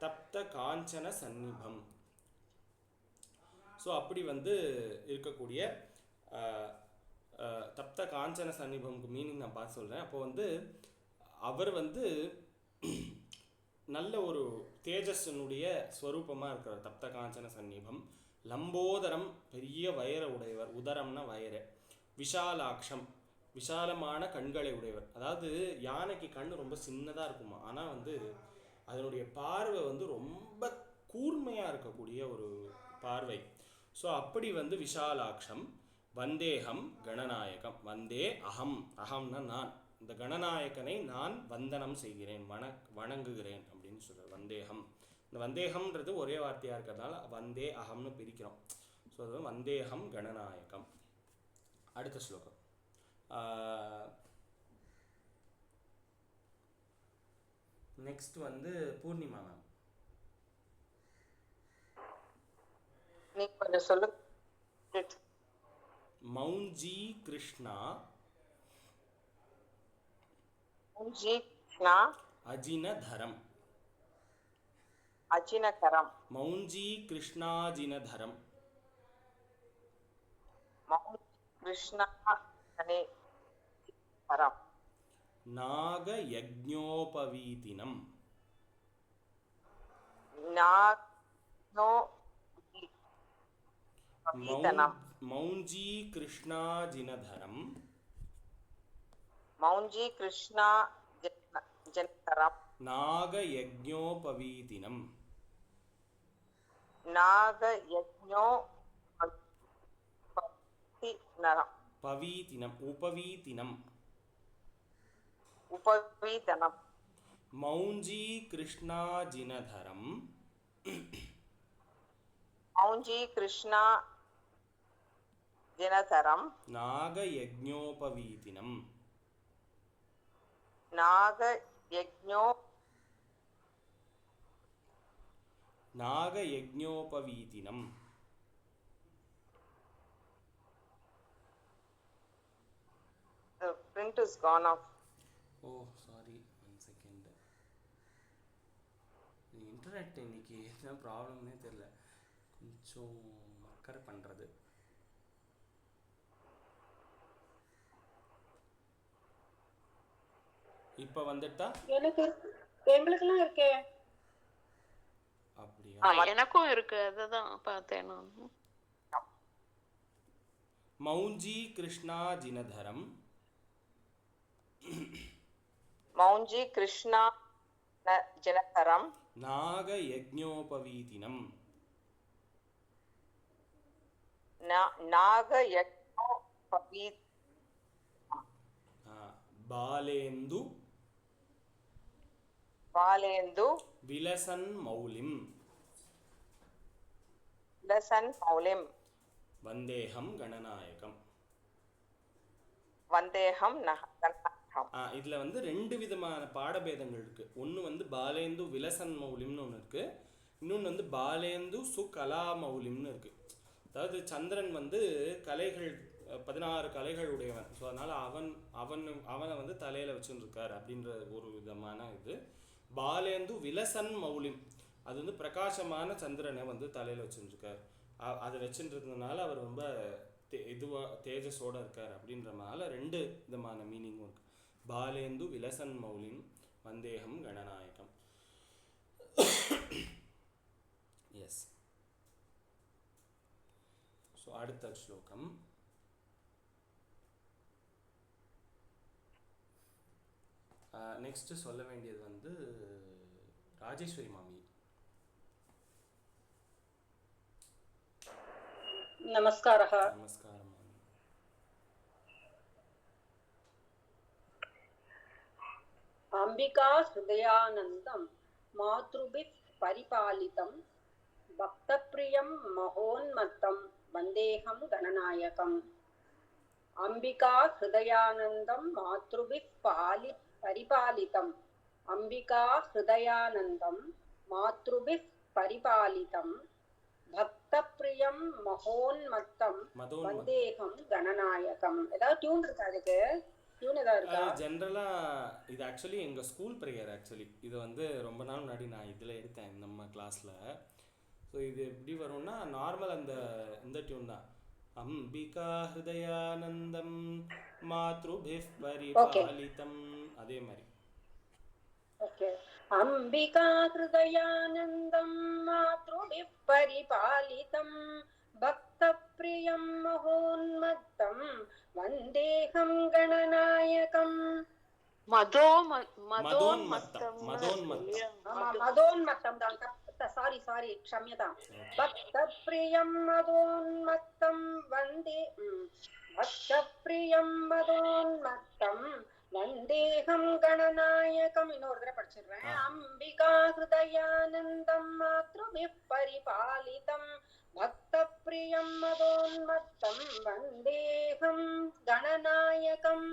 தப்த காஞ்சன சன்னிபம். ஸோ அப்படி இருக்கக்கூடிய தப்த காஞ்சன சன்னிபம்க்கு மீனிங் நான் பார்த்து சொல்கிறேன். அப்போ அவர் நல்ல ஒரு தேஜஸனுடைய ஸ்வரூபமாக இருக்கிறார். தப்த காஞ்சன சன்னிபம். லம்போதரம் பெரிய வயர உடையவர், உதரம்னா வயர. விஷாலாட்சம் விஷாலமான கண்களை உடையவர். அதாவது யானைக்கு கண் ரொம்ப சின்னதாக இருக்குமா, ஆனால் அதனுடைய பார்வை ரொம்ப கூர்மையாக இருக்கக்கூடிய ஒரு பார்வை. ஸோ அப்படி விஷாலாட்சம். வந்தேகம் கணநாயகம். வந்தே அகம், அகம்னா நான், இந்த கணநாயகனை நான் வந்தனம் செய்கிறேன், வணங்குகிறேன் அப்படின்னு சொல்கிறார். வந்தேகம். இந்த வந்தேகம்ன்றது ஒரே வார்த்தையாக இருக்கிறதுனால வந்தே அகம்னு பிரிக்கிறோம். ஸோ அது வந்தேகம் கணநாயகம். அடுத்த ஸ்லோகம். Next Purnima ma'am. நீ கொஞ்சம் சொல்லு. மௌஞ்சி கிருஷ்ணா அஜினதரம். அஜினகரம். மௌஞ்சி கிருஷ்ணாஜினதரம். கிருஷ்ணாஜினதரம். நாக யஜ்ஞோபவீதினம். மௌஞ்சி கிருஷ்ணாஜினதரம். மௌஞ்சி கிருஷ்ணாஜினதரம். நாக யஜ்ஞோபவீதினம். பவீதினம் உபவீதினம். உபவீதனம். மௌஞ்சி கிருஷ்ணாஜினதரம். மௌஞ்சி கிருஷ்ணாஜினதரம். நாக யஜ்ஞோபவீதினம். நாகயஜ்ஞோபவீதினம். The print is gone off. Oh, sorry. 1 second. Internet இன்னைக்கு என்ன ப்ராப்ளம்னே தெரியல, கொஞ்சம் மக்கர் பண்ணுறது. இப்போ வந்துட்டா எனக்கு எங்களுக்கெல்லாம் இருக்கே. அப்படியா? எனக்கும் இருக்கு, அதுதான் பார்த்தேன் நான். மௌஞ்சி கிருஷ்ணா ஜினதரம் மௌஞ்சி கிருஷ்ணா ஜனதரம் நாக யஜ்ஞோபவீதினம் நாக யஜ்ஞோபவீத் பாலேந்து பாலேந்து விலசன் மௌலிம் லசன் மௌலிம் வந்தேகம் கணநாயகம். வந்தேகம் நகரம். இதில் வந்து 2 விதமான பாடபேதங்கள் இருக்குது. ஒன்று வந்து பாலேந்து விலசன் மௌலிம்னு ஒன்று இருக்குது, இன்னொன்று வந்து பாலேந்து சுகலா மௌலிம்னு இருக்குது. அதாவது சந்திரன் வந்து கலைகள் 16 கலைகள் உடையவன். ஸோ அதனால் அவனை வந்து தலையில் வச்சுருக்கார் அப்படின்ற ஒரு விதமான இது. பாலேந்து விலசன் மௌலிம், அது வந்து பிரகாசமான சந்திரனை வந்து தலையில் வச்சுருக்கார். அதை வச்சுன்றதுனால அவர் ரொம்ப தேஜஸோடு இருக்கார் அப்படின்றனால 2 விதமான மீனிங்கும் இருக்குது. பாலேந்து விலசன் மௌலிம் வந்தேகம் கணநாயகம். எஸ். ஸோ அடுத்த ஸ்லோகம். நெக்ஸ்ட் சொல்ல வேண்டியது வந்து ராஜேஸ்வரி மாமி. நமஸ்காரः. நமஸ்காரம் மாமி. अंबिका हृदयानन्दं मातृभिः परिपालितं भक्तप्रियं महोन्मत्तं वन्देऽहं गणनायकम्. अंबिका हृदयानन्दं मातृभिः परिपालितं अंबिका हृदयानन्दं मातृभिः परिपालितं भक्तप्रियं महोन्मत्तं वन्देऽहं गणनायकम्. ஏதாவது டியூன் இருக்கா? அதுக்கு டியூன் ஏதாவது இருக்கா? ஜென்ரலாக இது ஆக்சுவலி எங்கள் ஸ்கூல் ப்ரேயர். ஆக்சுவலி இது வந்து ரொம்ப நாள் முன்னாடி நான் இதில் எடுத்தேன் நம்ம கிளாஸில். ஸோ இது எப்படி வரும்னா நார்மல் இந்த டியூன் தான். அம்பிகா ஹிருதயானந்தம் மாத்ருபிஃப் பரிபாலிதம், அதே மாதிரி. ஓகே. अंबिका हृदयानन्दं मातृभिः परिपालितं भक्तप्रियं महोन्मत्तं वन्देऽहं गणनायकम्. மதோன்மத்தம். மதோன்மத்தம் தான். சாரி க்ஷம்யதாம். भक्तप्रियं मदोन्मत्तं वन्दे भक्तप्रियं मदोन्मत्तं वन्देऽहं गणनायकम्. இன்னொரு தடவை படிச்சிடுறேன். अंबिका हृदयानन्दं मातृभिः परिपालितं भक्तप्रियं मदोन्मत्तं वन्देऽहं गणनायकम्.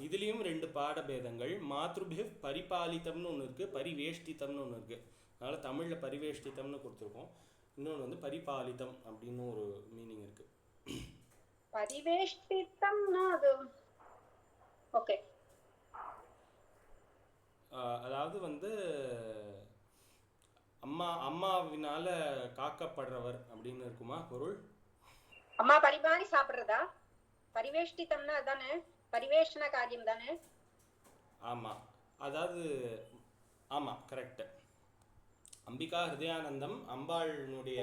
இதுலேயும் 2 பாடபேதங்கள். மாத்ருபிஃப் பரிபாலிதம்னு ஒன்று இருக்குது, பரிவேஷ்டிதம்னு ஒன்று இருக்குது. அதனால் தமிழில் பரிவேஷ்டிதம்னு கொடுத்துருக்கோம். இன்னொன்று வந்து பரிபாலிதம் அப்படின்னு ஒரு மீனிங் இருக்குது. பரிவேஷ்டிதம்னா அது ஓகே. அதாவது வந்து அம்மாவினால காக்கப்படுறவர் அப்படின்னு இருக்குமா பொருள்? அம்மா பரிமாறி சாப்பிடுறதா? பரிவேஷ்டிதம்னா அதானே, பரிவேஷண காரியம் தானே? ஆமாம், அதாவது ஆமாம், கரெக்டு. அம்பிகா ஹிருதயானந்தம் அம்பாளினுடைய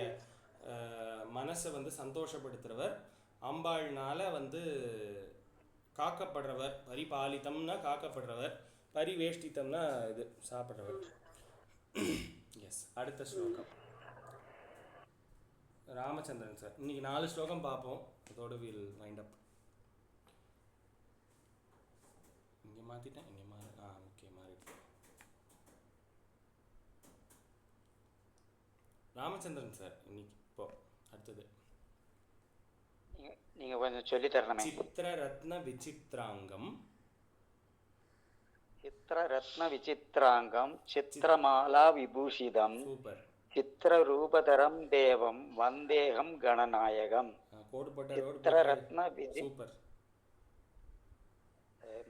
மனசை வந்து சந்தோஷப்படுத்துகிறவர், அம்பாள்னால வந்து காக்கப்படுறவர். பரிபாலித்தம்னா காக்கப்படுறவர், பரிவேஷ்டித்தம்னா இது சாப்பிட்றவர். எஸ். அடுத்த ஸ்லோகம் ராமச்சந்திரன் சார். இன்னைக்கு 4 ஸ்லோகம் பார்ப்போம், அதோட வில் வைண்ட் அப். இங்கே மாற்றிட்டேன், இங்கே ஓகே மாறிட்டு. ராமச்சந்திரன் சார் இன்னைக்கு இப்போ அடுத்தது நீங்க கொஞ்சம் சொல்லி தரணுமே. சித்திரரத்ன விசித்ராங்கம். சித்திரரத்ன விசித்ராங்கம் சித்திரமாலா விபூஷிதம் சூப்பர். சித்திரரூபதரம் தேவம் வந்தேகம் கணநாயகம். சித்திரரத்ன சூப்பர்.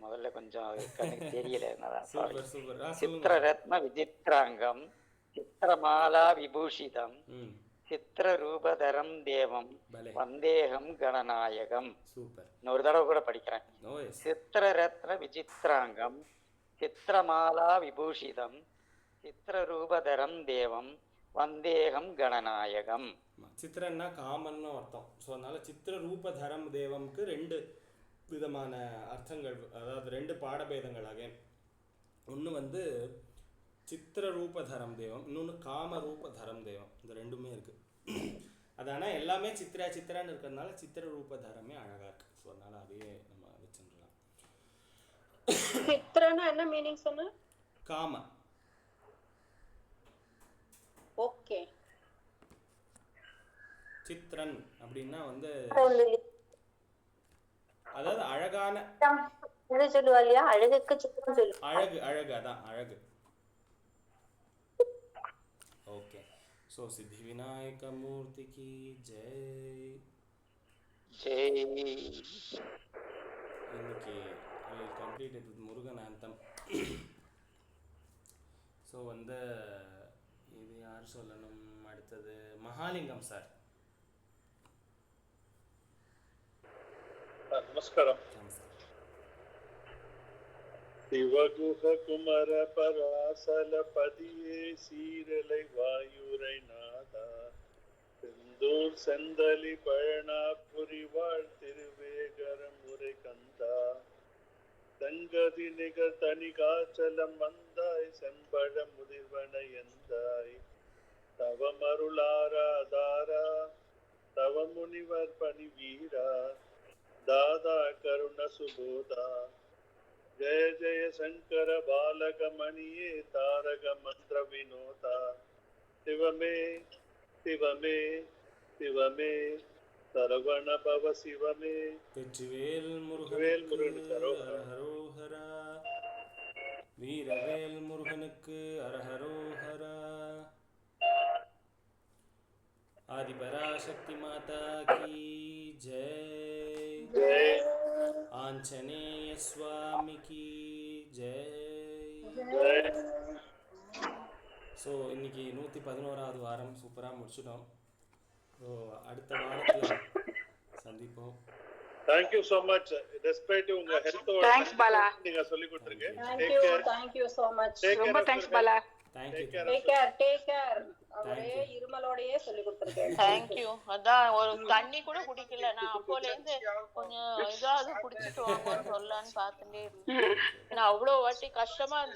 முதல்ல கொஞ்சம் கண்ணுக்கு தெரியல. Super super. சித்திரரத்ன விசித்ராங்கம் சித்திரமாலா விபூஷிதம் ம் சித்திரரூபதரம் தேவம் பலே வந்தேகம் கணநாயகம். சூப்பர். இன்னொரு தடவை கூட படிக்கிறேன். No S. சித்திரரத்ன விசித்ராங்கம் சித்திரமாலா விபூஷிதம் சித்திரரூபதரம் தேவம் வந்தேகம் கணநாயகம். சித்திரன்னா காமன்னு அர்த்தம். ஸோ அதனால சித்திர ரூபதரம் தேவம்க்கு 2 விதமான அர்த்தங்கள், அதாவது 2 பாடபேதங்களாக. ஒன்று வந்து சித்திர ரூபதரம் தேவம், இன்னொன்று காம ரூபதரம் தேவம். இந்த 2மே இருக்கு. அது ஆனால் எல்லாமே சித்திரான்னு இருக்கிறதுனால சித்திர ரூபதரமே அழகா இருக்கு. ஸோ அதனால அதையே நம்ம வச்சுக்கலாம். சித்திரன்னா என்ன மீனிங் சொன்ன? காம. ஓகே. சித்திரன் அப்படின்னா வந்து அதாவது அழகான, சொல்லுவா இல்லையா, அழகுக்கு சித்திரம் சொல்லு. அழகு அதான் அழகு. ஓகே. ஸோ சித்தி விநாயக மூர்த்திக்கு ஜெய். ஜெய். இன்னைக்கு complete with Murugan anthem. So வந்து இது யார் சொல்லணும்? அடுத்தது மகாலிங்கம் சார். நமஸ்காரம். சிவகுஹ குமர பராசல பதியே சீரலை வாயுரை நாதா செந்தூர் செந்தலி பழனாபுரி வாழ் திருவேகரம் உரை கந்தா தங்கதி நிகர் தனி காச்சலம் வந்தாய் செம்பழ முதிர்வன எந்தாய் தவமருளாராதாரா தவ முனிவர் பணி வீரா दादा करुण सुबोधा जय जय शंकर बालक मणिये तारक मंत्र विनोदा शिवमे शिवमे शिवमे सरवण भव शिवमे வெற்றிவேல் வேல் முருகனுக்கு முருகனுக்கு அரோகரா. அரஹரோஹரா. வீரவேல் முருகனுக்கு அரஹரோஹரா. ஆதிபராசக்தி மாதா கி ஜெய். जय ஆஞ்சநேய சுவாமி கி ஜெய். जय ஸோ இன்னைக்கு 111வது வாரம் சூப்பராக முடிச்சிட்டோம். ஸோ அடுத்த வாரத்தில் சந்திப்போம். Thank you so much despite உங்க ஹெல்த் Thanks, Bala. நீங்க சொல்லி கொடுத்திருக்கீங்க. Thank you so much. ரொம்ப thanks Bala. Thank you. Take care. அவரே இருமலோடையே சொல்லி கொடுத்திருக்கேன். தேங்க்யூ. அதான் ஒரு தண்ணி கூட குடிக்கல. நான் அப்போல இருந்து கொஞ்சம் இதாவது குடிச்சிட்டு வாங்கன்னு சொல்லலான்னு பார்த்துட்டே இருந்தேன். ஏன்னா அவ்வளோ வாட்டி கஷ்டமா இருந்தது.